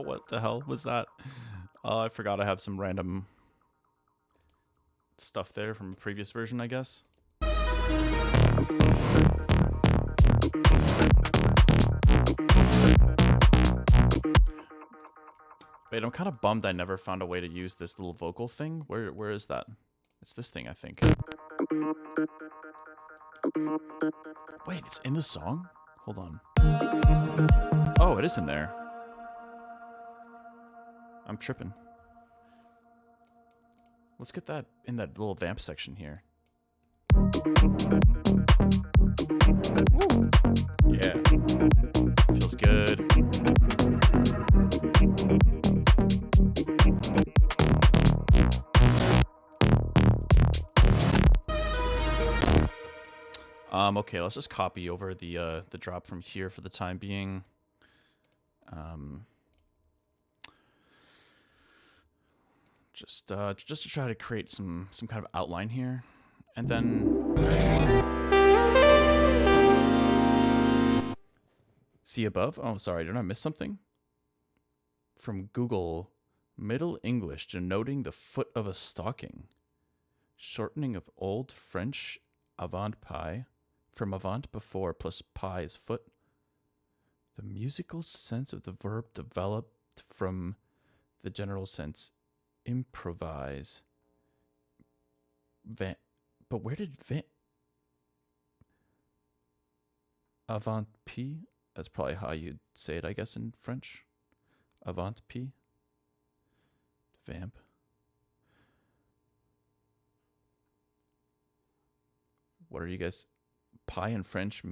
What the hell was that? Oh, I forgot I have some random stuff there from a previous version, I guess. Wait, I'm kind of bummed I never found a way to use this little vocal thing. Where is that? It's this thing, I think. Wait, it's in the song? Hold on. Oh, it is in there. I'm tripping. Let's get that in that little vamp section here. Woo. Yeah. Feels good. Okay, let's just copy over the drop from here for the time being. Just to try to create some kind of outline here, and then see above. Oh, sorry, did I miss something? From Google, Middle English denoting the foot of a stocking, shortening of Old French avant pied from avant before plus pie is foot. The musical sense of the verb developed from the general sense improvise. But where did avant pied? That's probably how you'd say it, I guess, in French. Avant pied. Vamp. What are you guys? Pie in French.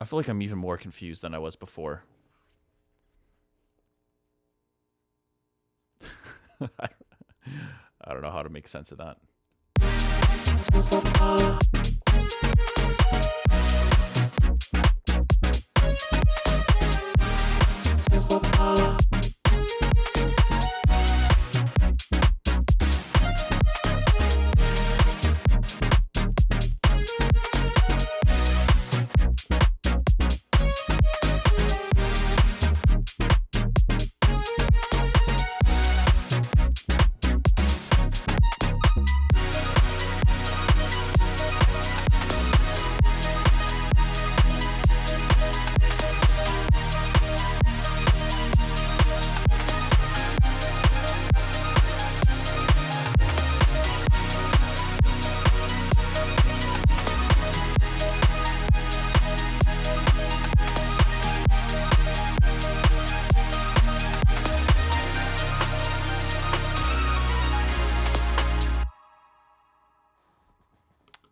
I feel like I'm even more confused than I was before. I don't know how to make sense of that.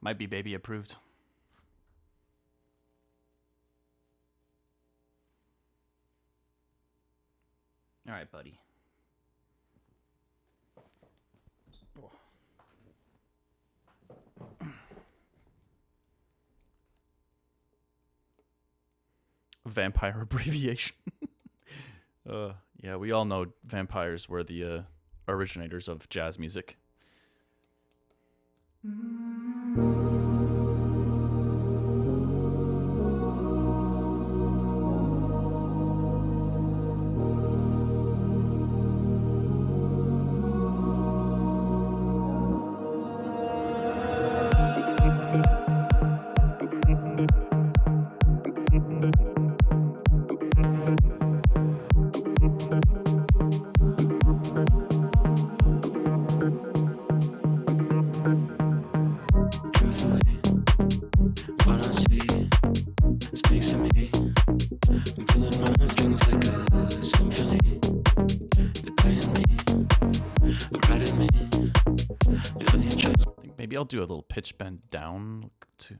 Might be baby approved. All right, buddy. Vampire abbreviation. Yeah, we all know vampires were the originators of jazz music. Maybe I'll do a little pitch bend down to.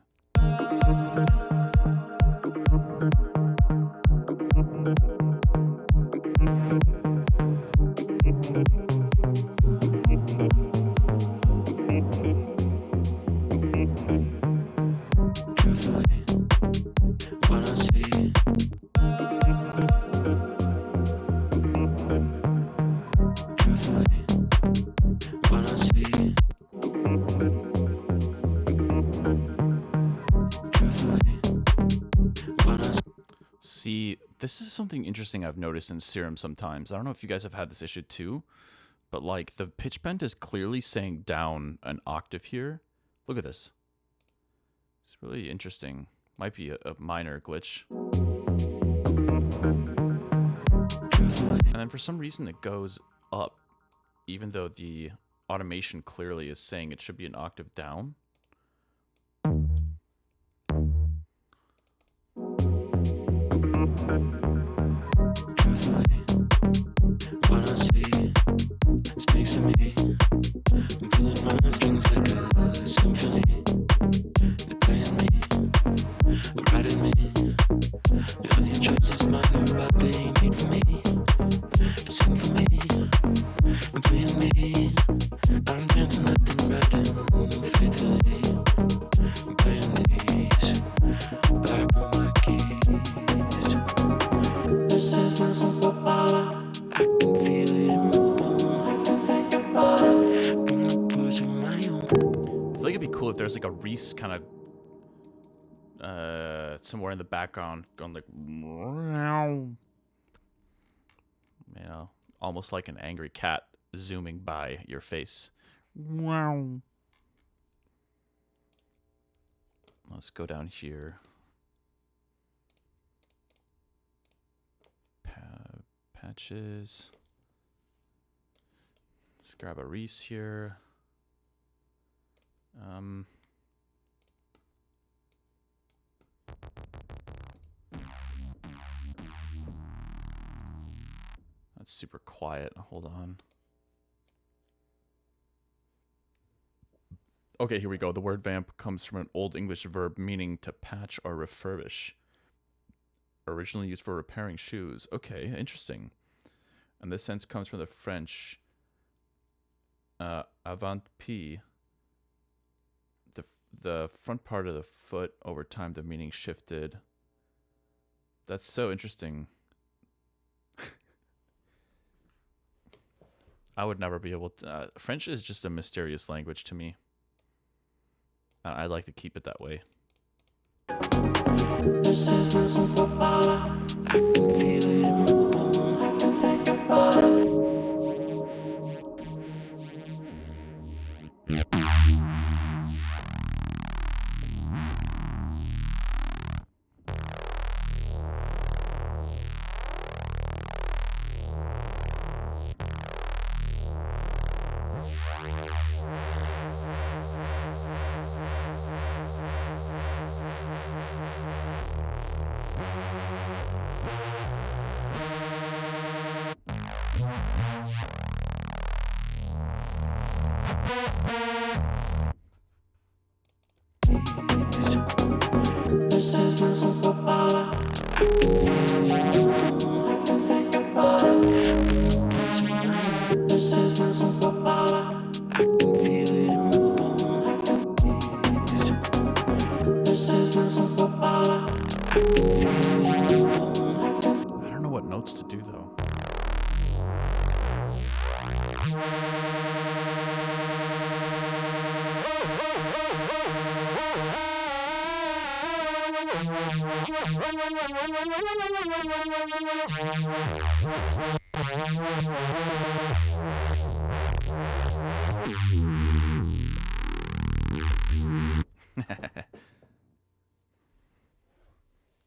See, this is something interesting I've noticed in Serum sometimes. I don't know if you guys have had this issue too, but like the pitch bend is clearly saying down an octave here. Look at this. It's really interesting. Might be a minor glitch. And then for some reason it goes up, even though the automation clearly is saying it should be an octave down. superpower. I can feel it in my bones. I can think about it. Bring the voice of my own. I feel like it'd be cool if there's like a Reese kind of somewhere in the background going like, you know, almost like an angry cat zooming by your face. Let's go down here. Patches. Let's grab a Reese here. That's super quiet. Hold on. Okay, here we go. The word vamp comes from an Old English verb meaning to patch or refurbish. Originally used for repairing shoes. Okay, interesting. And this sense comes from the French avant-pied. The front part of the foot. Over time, the meaning shifted. That's so interesting. I would never be able to. French is just a mysterious language to me. I'd like to keep it that way. This is my superpower. I can feel it in my bones. I can think about it. This is my superpower. I can feel it in my bones. I can think about it. This is my superpower. I can feel it in my bones. This is my superpower. I can feel it in my bones. I don't know what notes to do though.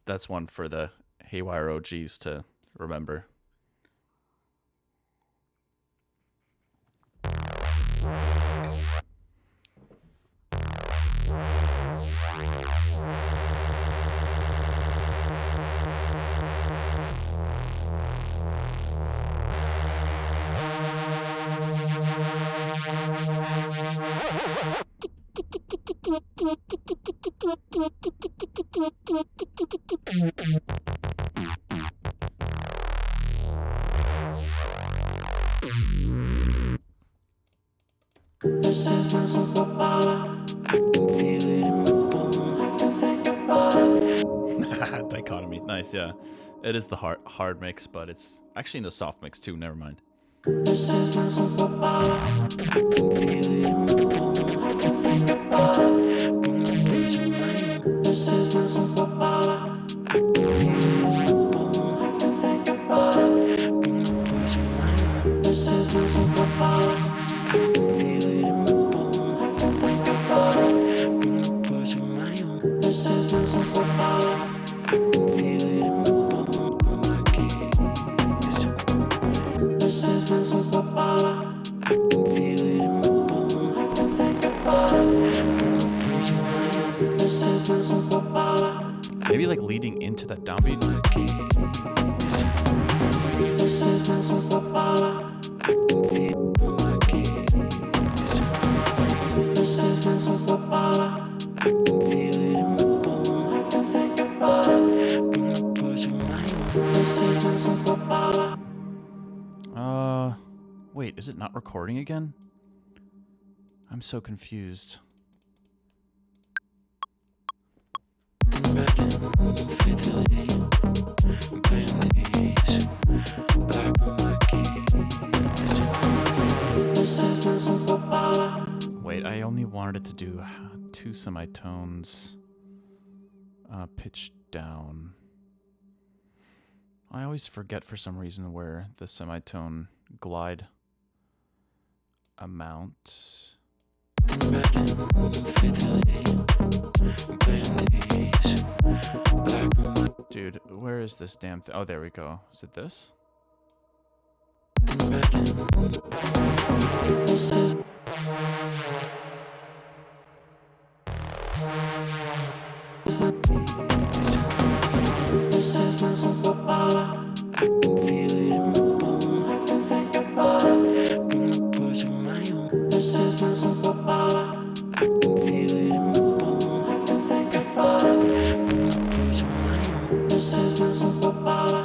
That's one for the Haywyre OGs to remember. This is my superpower. I can feel it in my bones. I can think about it. Dichotomy. Nice, yeah. It is the hard mix, but it's actually in the soft mix too. Never mind. This is my superpower. I can feel it in my bones. I can think about it. Bring the voice of my own. This is my superpower. I can feel it in my bones. I can think about it. Bring the voice of my own. This is my superpower. I can feel it in my bones. I can think about it. Bring the voice of my own. This is my superpower. I can feel it in my bones. On my keys. This is my superpower. I can feel it in my bones. I can think about it. Bring the voice of my own. This is my superpower. Maybe like leading into that downbeat. My keys. This is my superpower. I can feel my keys. This is my superpower. I can feel it in my bones. I can think about it. Bring the voice of my own. This is my superpower. Wait, is it not recording again? I'm so confused. Faithfully, I'm playing these black and white keys. This is my superpower. Wait, I only wanted it to do 2 semitones pitched down. I always forget for some reason where the semitone glide amount. Dude, where is this damn thing? Oh, there we go. Is it this? This is my superpower. I can feel it in my bones. I can think about it. Bring the voice of my own. This is my superpower. I can feel it in my bones. I can think about it. Bring the voice of my own. This is my superpower.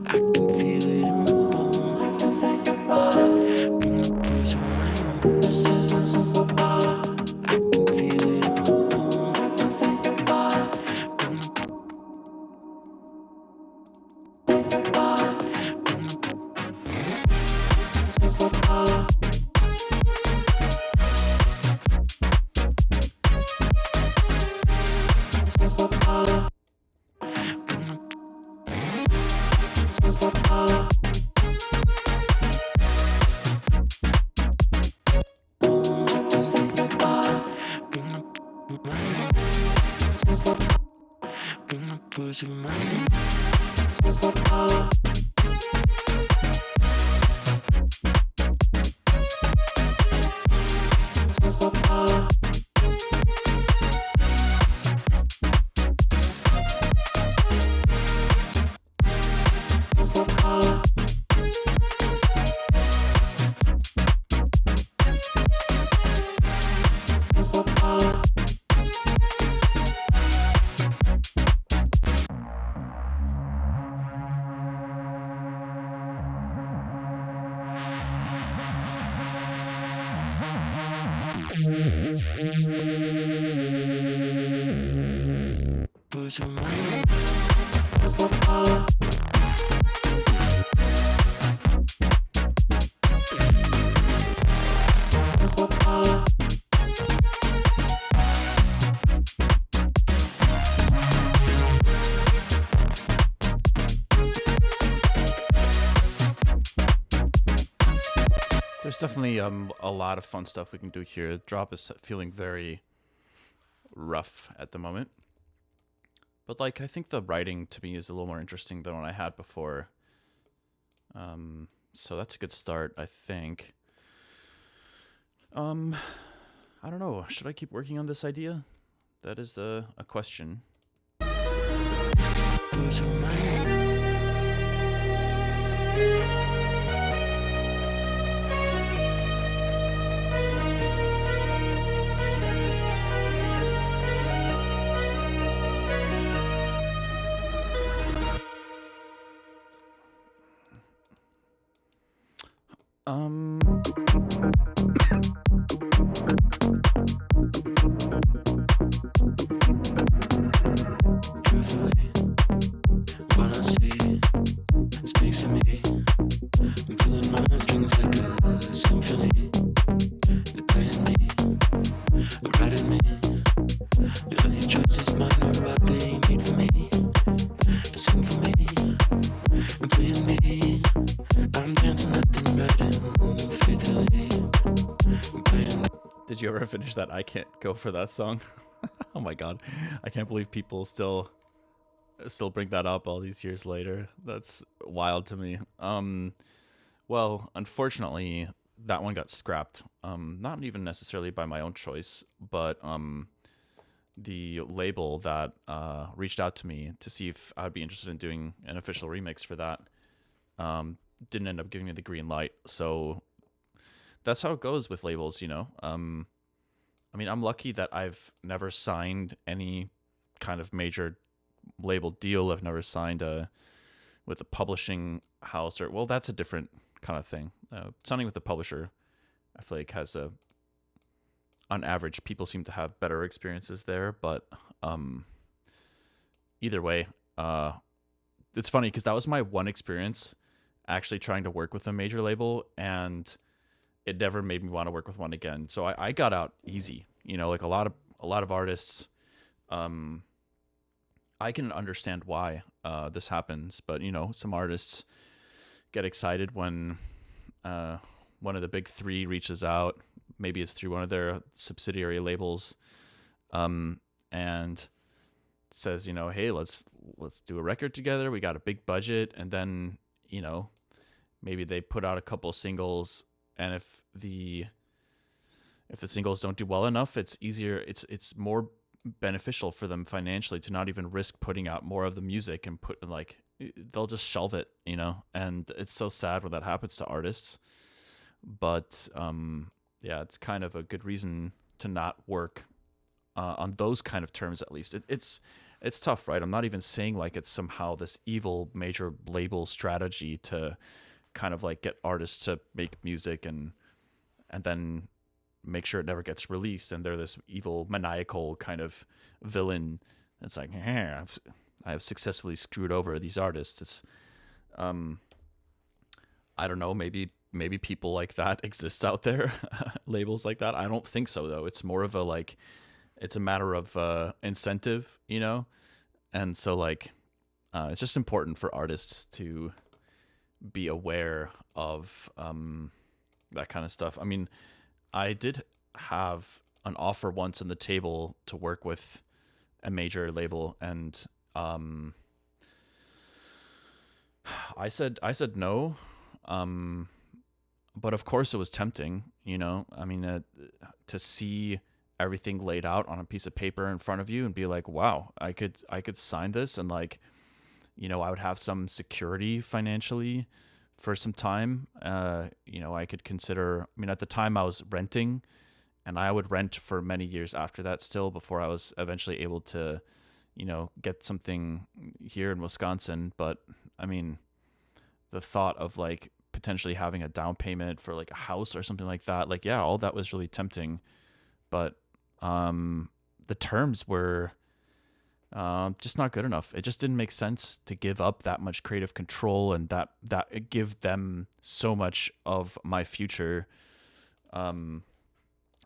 I can feel it in my bones. I can think about it. Bring the voice of my own. This is my superpower. I can feel it in my bones. I can think about it. Bring the voice of my own. Superpower. Superpower. Superpower. Superpower. Voice of my own. Superpower. Superpower. There's definitely a lot of fun stuff we can do here. Drop is feeling very rough at the moment. But like I think the writing to me is a little more interesting than what I had before. So that's a good start, I think. I don't know. Should I keep working on this idea? That is a question. Voice of my own. Truthfully, what I see speaks to me. I'm pulling my strings like a symphony. They're playing me, writing me. All these choices might not rightly made for me. Sing for me, and playing me. I'm dancing left and right and faithfully. I'm playing. Did you ever finish that I Can't Go For That song? Oh my god. I can't believe people still bring that up all these years later. That's wild to me. Well, unfortunately, that one got scrapped. Not even necessarily by my own choice, but the label that reached out to me to see if I'd be interested in doing an official remix for that didn't end up giving me the green light. So that's how it goes with labels, you know. I mean, I'm lucky that I've never signed any kind of major label deal. I've never signed with a publishing house, or well, that's a different kind of thing. Signing with a publisher, I feel like has on average, people seem to have better experiences there. But either way, it's funny because that was my one experience actually trying to work with a major label, and it never made me want to work with one again. So I got out easy. You know, like a lot of artists, I can understand why this happens, but you know, some artists get excited when one of the big three reaches out. Maybe it's through one of their subsidiary labels, and says, you know, hey, let's do a record together. We got a big budget, and then you know, maybe they put out a couple singles, and if the singles don't do well enough, it's easier. It's more beneficial for them financially to not even risk putting out more of the music and put like they'll just shelve it, you know. And it's so sad when that happens to artists. But yeah, it's kind of a good reason to not work on those kind of terms. At least it's tough, right? I'm not even saying like it's somehow this evil major label strategy to kind of like get artists to make music and then make sure it never gets released, and they're this evil maniacal kind of villain. It's like, I have successfully screwed over these artists. It's I don't know, maybe people like that exist out there, labels like that. I don't think so though. It's more of a like, it's a matter of incentive, you know. And so like it's just important for artists to be aware of that kind of stuff. I mean, I did have an offer once on the table to work with a major label, and I said no. But of course it was tempting, you know. I mean, to see everything laid out on a piece of paper in front of you and be like, wow, I could sign this, and like, you know, I would have some security financially for some time. You know, I could consider, I mean, at the time I was renting, and I would rent for many years after that still, before I was eventually able to, you know, get something here in Wisconsin. But I mean, the thought of like potentially having a down payment for like a house or something like that, like, yeah, all that was really tempting. But the terms were just not good enough. It just didn't make sense to give up that much creative control and that give them so much of my future, and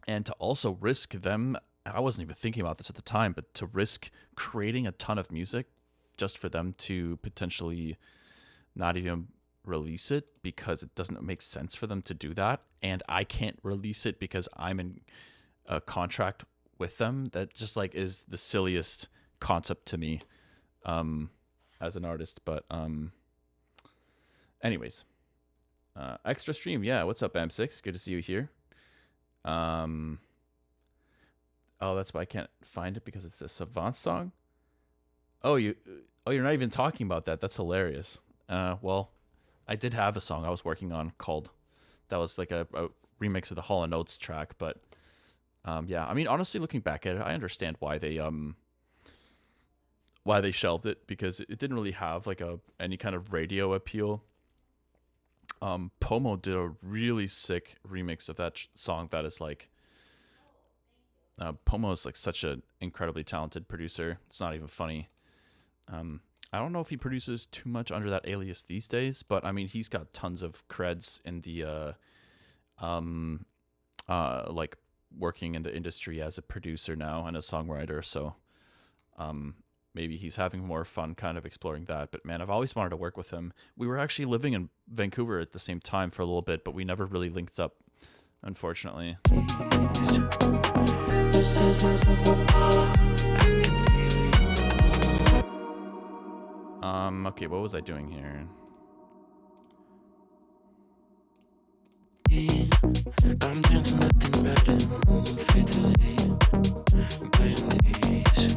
to also risk them. I wasn't even thinking about this at the time, but to risk creating a ton of music just for them to potentially not even release it because it doesn't make sense for them to do that, and I can't release it because I'm in a contract with them. That just like is the silliest concept to me as an artist. But anyways, extra stream, yeah, what's up, M6? Good to see you here. Oh, that's why I can't find it, because it's a Savant song. You're not even talking about that. That's hilarious. Well, I did have a song I was working on that was like a remix of the Hall & Oates track, but yeah, I mean, honestly, looking back at it, I understand why they shelved it, because it didn't really have like any kind of radio appeal. Pomo did a really sick remix of that song that is like, Pomo is like such an incredibly talented producer. It's not even funny. I don't know if he produces too much under that alias these days, but I mean, he's got tons of creds in the like working in the industry as a producer now and a songwriter. So maybe he's having more fun kind of exploring that. But man, I've always wanted to work with him. We were actually living in Vancouver at the same time for a little bit, but we never really linked up, unfortunately. Okay, what was I doing here? I'm dancing left and right and faithfully playing these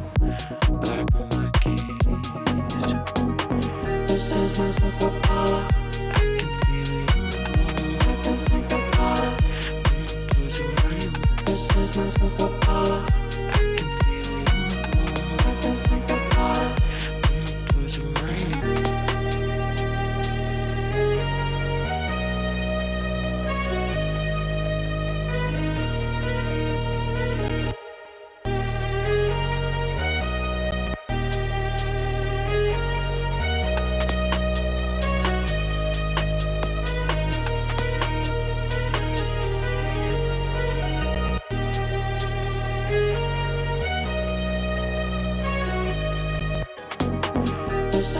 black and white keys. This is my superpower. I can feel it. I can think about it when you close your eyes. This is my superpower. I can feel it. I can think about it when you close your eyes.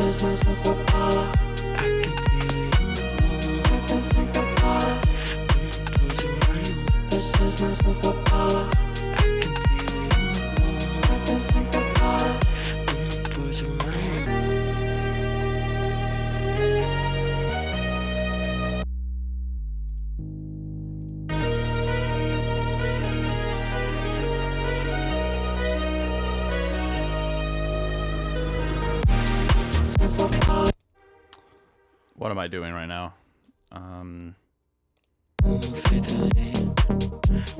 is my superpower. I can feel it in the room. I can think about it when I'm closing my eyes. This is my superpower. I can feel it in the room. I can think about it when I'm closing my eyes. What am I doing right now? Faithfully,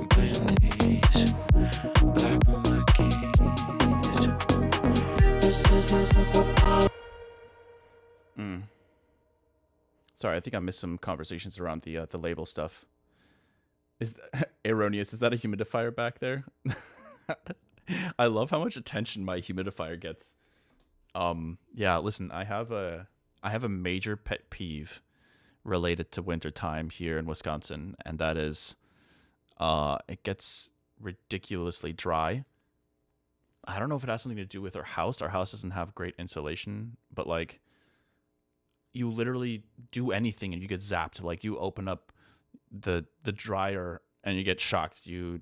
playing these black on my keys. This is my superpower. Sorry, I think I missed some conversations around the label stuff. Is erroneous? Is that a humidifier back there? I love how much attention my humidifier gets. Yeah, listen, I have a major pet peeve related to wintertime here in Wisconsin, and that is it gets ridiculously dry. I don't know if it has something to do with our house. Our house doesn't have great insulation, but like you literally do anything and you get zapped. Like you open up the dryer and you get shocked. You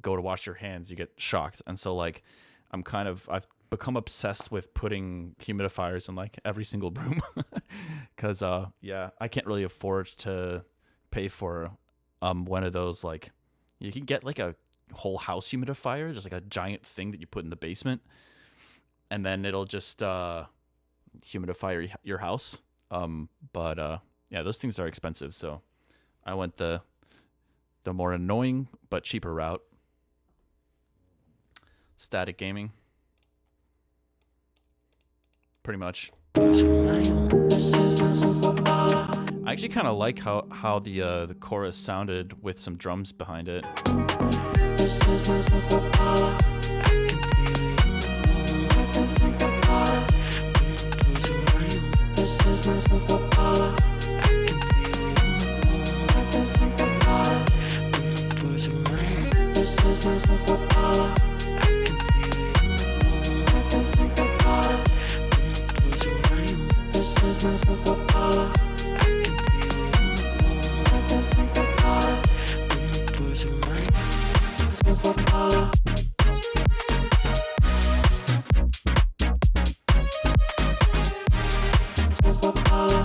go to wash your hands, you get shocked. And so like I've become obsessed with putting humidifiers in like every single room because yeah, I can't really afford to pay for one of those. Like you can get like a whole house humidifier, just like a giant thing that you put in the basement, and then it'll just humidify your house. But yeah, those things are expensive, so I went the more annoying but cheaper route. Static gaming. Pretty much. I actually kind of like how the chorus sounded with some drums behind it. This is my superpower. I can feel it in the room. I can think about it when I'm closing my eyes. This is my superpower. I can feel it in the room. I can think about it when I'm closing my eyes. This is my superpower. I can feel it in the room. I can think about it when I'm closing my eyes. This is my superpower. I can feel it in the room. I can think about it when I'm closing my eyes. Superpower.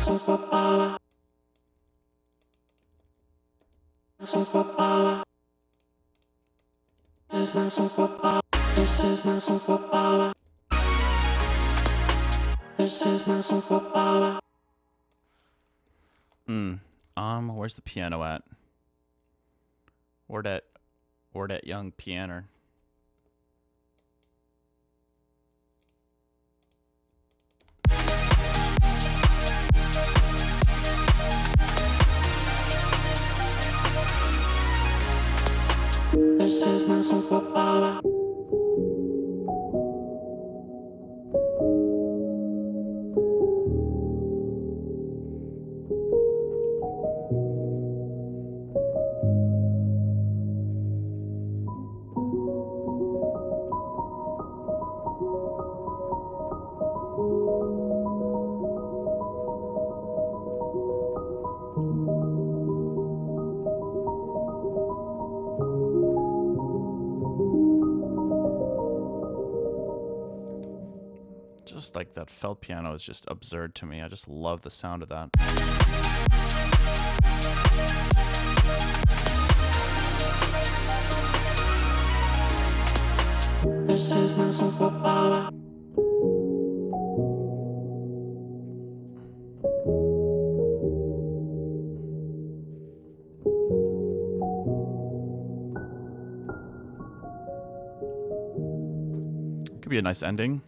Superpower. Superpower. Superpower. This is my superpower. This is my superpower. This is my superpower. Where's the piano at? Where that young pianer? This is my superpower. Just like that felt piano is just absurd to me. I just love the sound of that. This is my superpower. Could be a nice ending.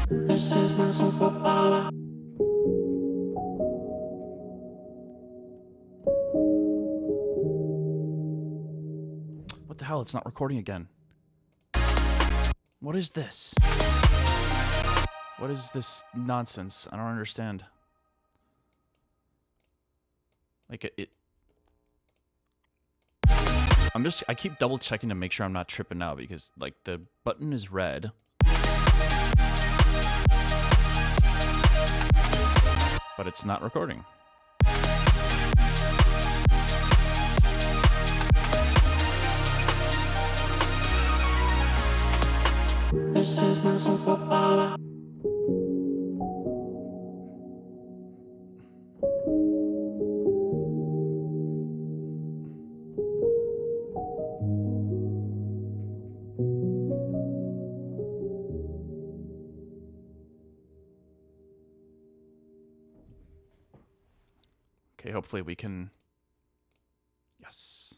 This is my superpower. What the hell? It's not recording again. What is this? What is this nonsense? I don't understand. Like it I keep double checking to make sure I'm not tripping out because like the button is red. But it's not recording. This is my superpower. Okay, hopefully we can... Yes.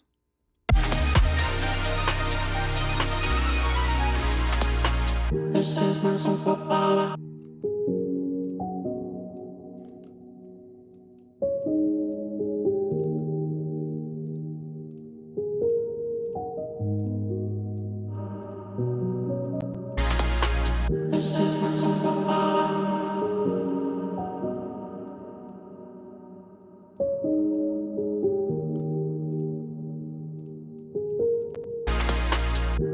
This is my superpower. This is my superpower.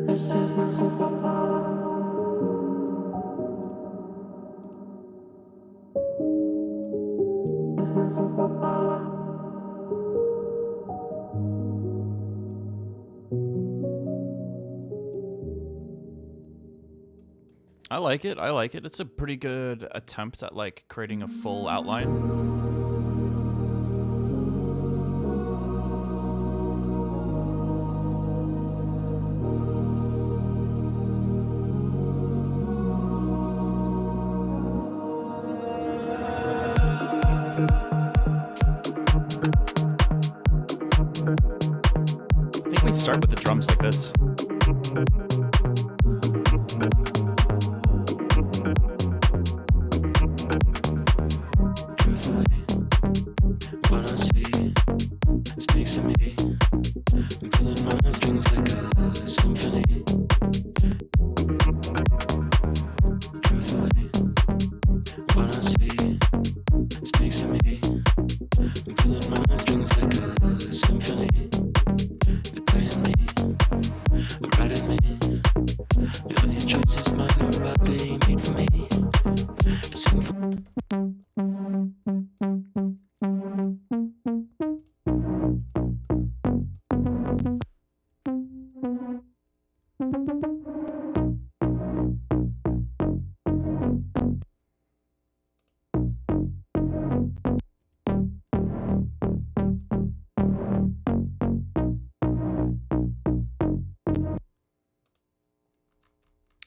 This is my superpower. This is my superpower. I like it. I like it. It's a pretty good attempt at like creating a full outline. I think we'd start with the drums like this. Truthfully, what I see speaks to me. I'm pulling my strings like a symphony. Truthfully, what I see speaks to me. I'm pulling my strings like a symphony. They're playing me, they're writing me. All these choices mine are roughly made for me. I sing for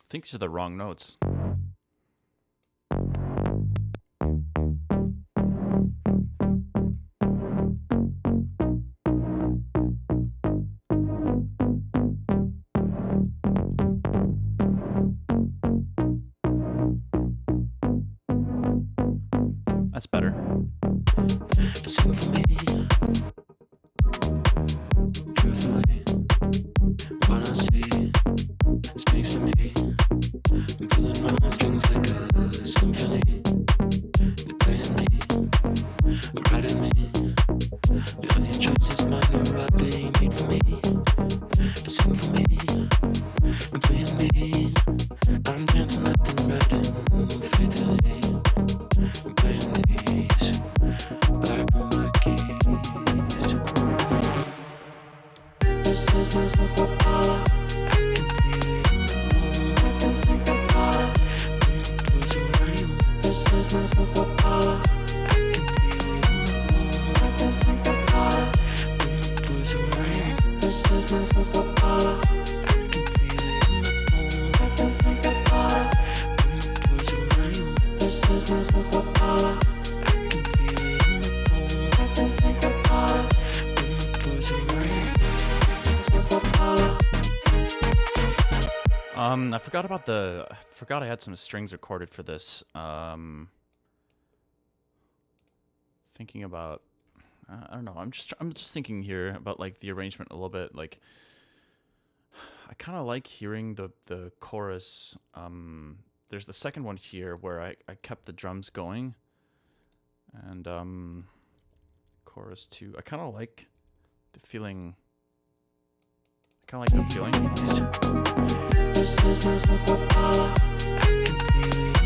I think these are the wrong notes. That's better. sing for me. Truthfully, what I see speaks to me. I'm pulling my strings like a symphony. They're playing me, they're writing me. All these choices mine are roughly made for me. Sing for me, they're playing me. I'm dancing left and right and faithfully. I'm playing these black and white keys. This is my superpower. I can feel it. I can think about it when it goes around. This is my superpower. I can feel it. I can think about it when it goes around. This is my superpower. I can feel it. I forgot I had some strings recorded for this. Thinking about, I don't know. I'm just thinking here about like the arrangement a little bit. Like, I kind of like hearing the chorus. There's the second one here where I kept the drums going, and chorus 2. I kind of like the feeling. I kind of like the feeling. This is my superpower. I can feel it.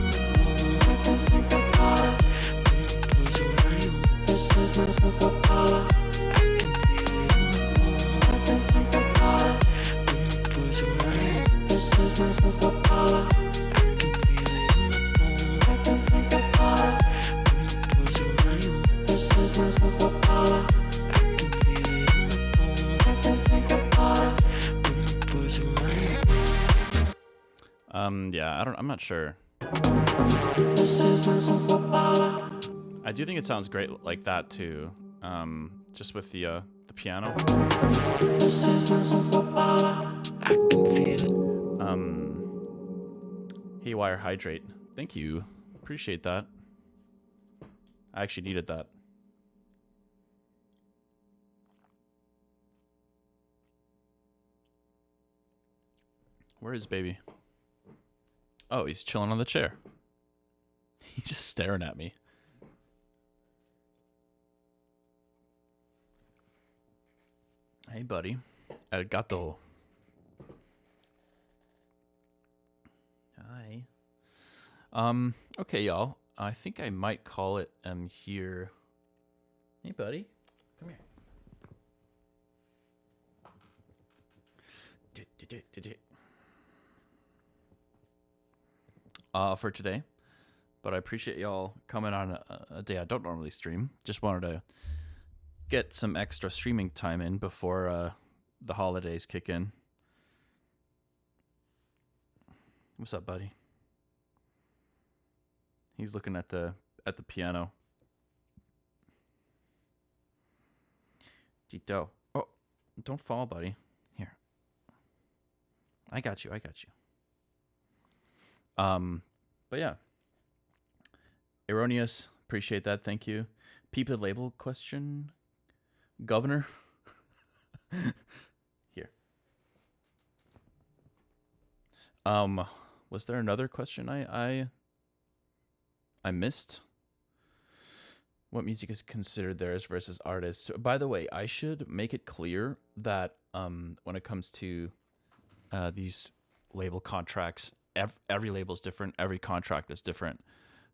I can think about it. When it goes around. This is my superpower. I can feel it. I can think about it. When it goes around. This is my superpower. I can feel it. I can think about it. When it goes around. This is my superpower. I can feel it. I can think about it. When it goes around. Yeah, I'm not sure. This is my superpower. I do think it sounds great like that too. Just with the piano. This is my superpower. I can feel it. Haywyre hydrate. Thank you. Appreciate that. I actually needed that. Where is baby? Oh, he's chilling on the chair. He's just staring at me. Hey, buddy. El gato. Hi. Okay, y'all. I think I might call it here. Hey, buddy. Come here. For today, but I appreciate y'all coming on a day I don't normally stream. Just wanted to get some extra streaming time in before the holidays kick in. What's up, buddy? He's looking at the piano. Tito. Oh, don't fall, buddy. Here. I got you. But yeah. Erroneous, appreciate that, thank you. Peep the label question. Governor. Here. Was there another question I missed? What music is considered theirs versus artists? By the way, I should make it clear that when it comes to these label contracts, every label is different, every contract is different.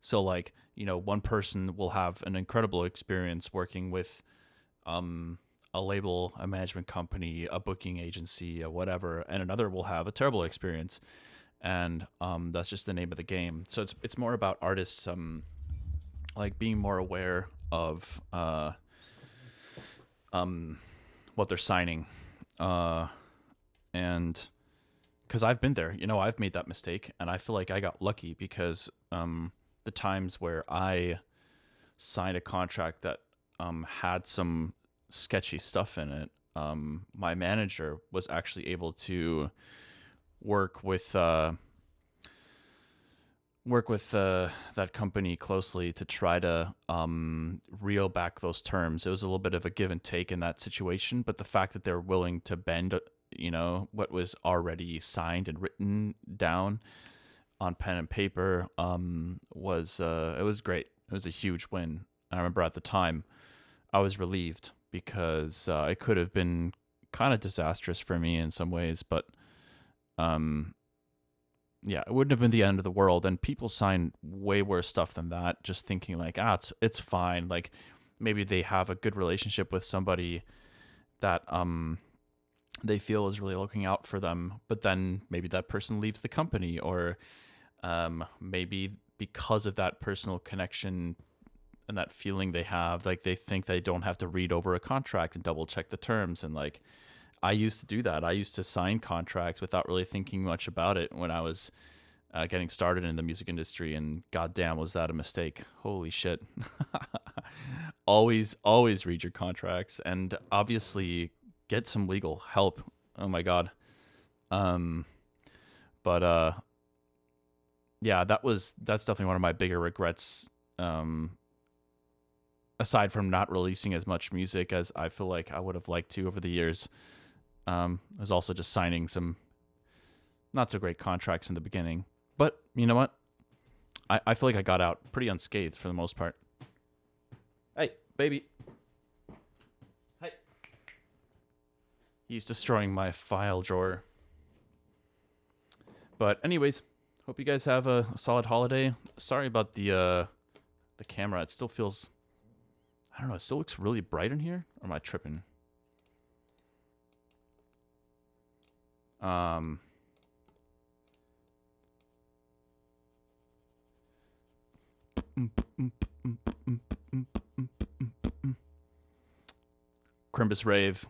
So like, one person will have an incredible experience working with a label, a management company, a booking agency, or whatever, and another will have a terrible experience. And that's just the name of the game. So it's more about artists like being more aware of what they're signing. And because I've been there, I've made that mistake, and I feel like I got lucky because the times where I signed a contract that had some sketchy stuff in it, my manager was actually able to work with that company closely to try to reel back those terms. It was a little bit of a give and take in that situation, but the fact that they're willing to bend, what was already signed and written down on pen and paper was great. It was a huge win. I remember at the time I was relieved because it could have been kind of disastrous for me in some ways, but yeah, it wouldn't have been the end of the world. And people sign way worse stuff than that, just thinking like, it's fine. Like maybe they have a good relationship with somebody that they feel is really looking out for them, but then maybe that person leaves the company, or maybe because of that personal connection and that feeling they have, like they think they don't have to read over a contract and double check the terms. And like, I used to do that. I used to sign contracts without really thinking much about it when I was getting started in the music industry, and goddamn, was that a mistake. Holy shit. Always read your contracts, and obviously get some legal help. Oh my God. But yeah, that's definitely one of my bigger regrets. Aside from not releasing as much music as I feel like I would have liked to over the years, is also just signing some not so great contracts in the beginning. But you know what? I feel like I got out pretty unscathed for the most part. Hey, baby. Hey. He's destroying my file drawer. But anyways, hope you guys have a solid holiday. Sorry about the camera. It still feels, I don't know, it still looks really bright in here. Or am I tripping? Crimbus Rave.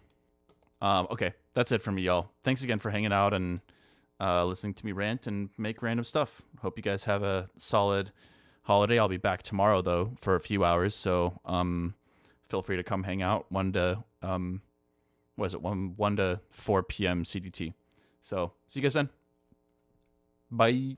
Okay, that's it for me, y'all. Thanks again for hanging out and listening to me rant and make random stuff. Hope you guys have a solid holiday. I'll be back tomorrow though for a few hours, so feel free to come hang out 1 to 4 p.m. CDT. So see you guys then. Bye.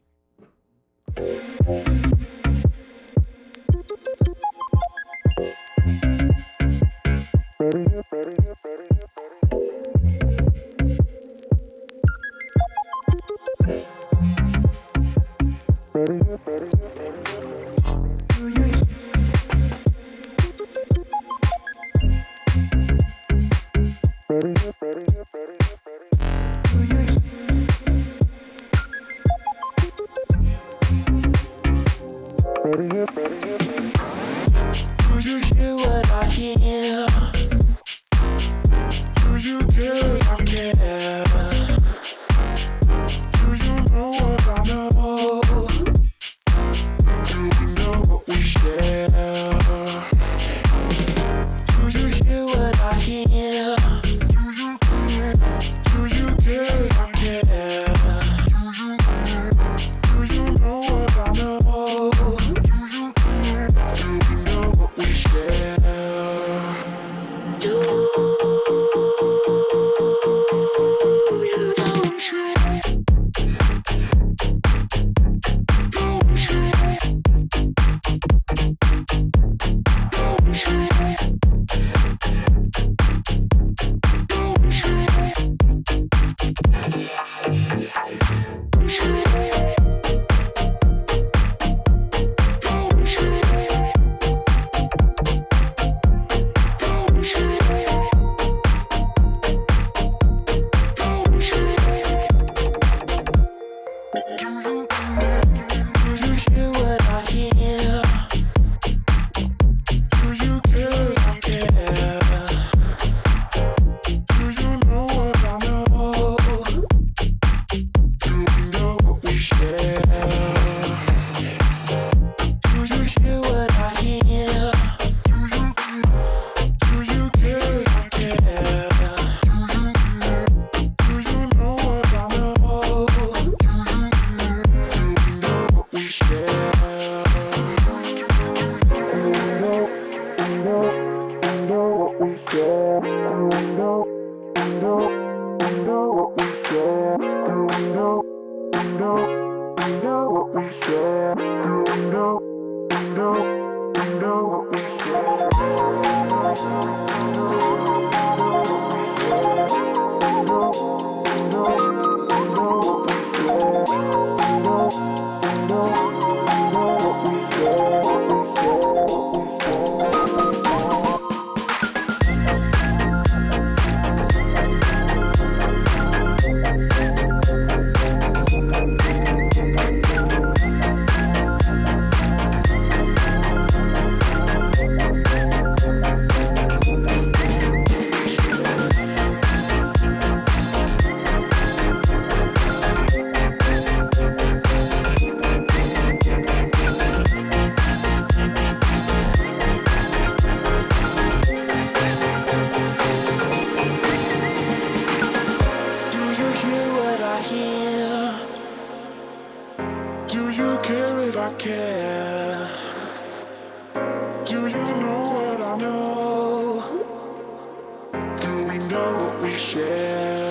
Do we know what we share?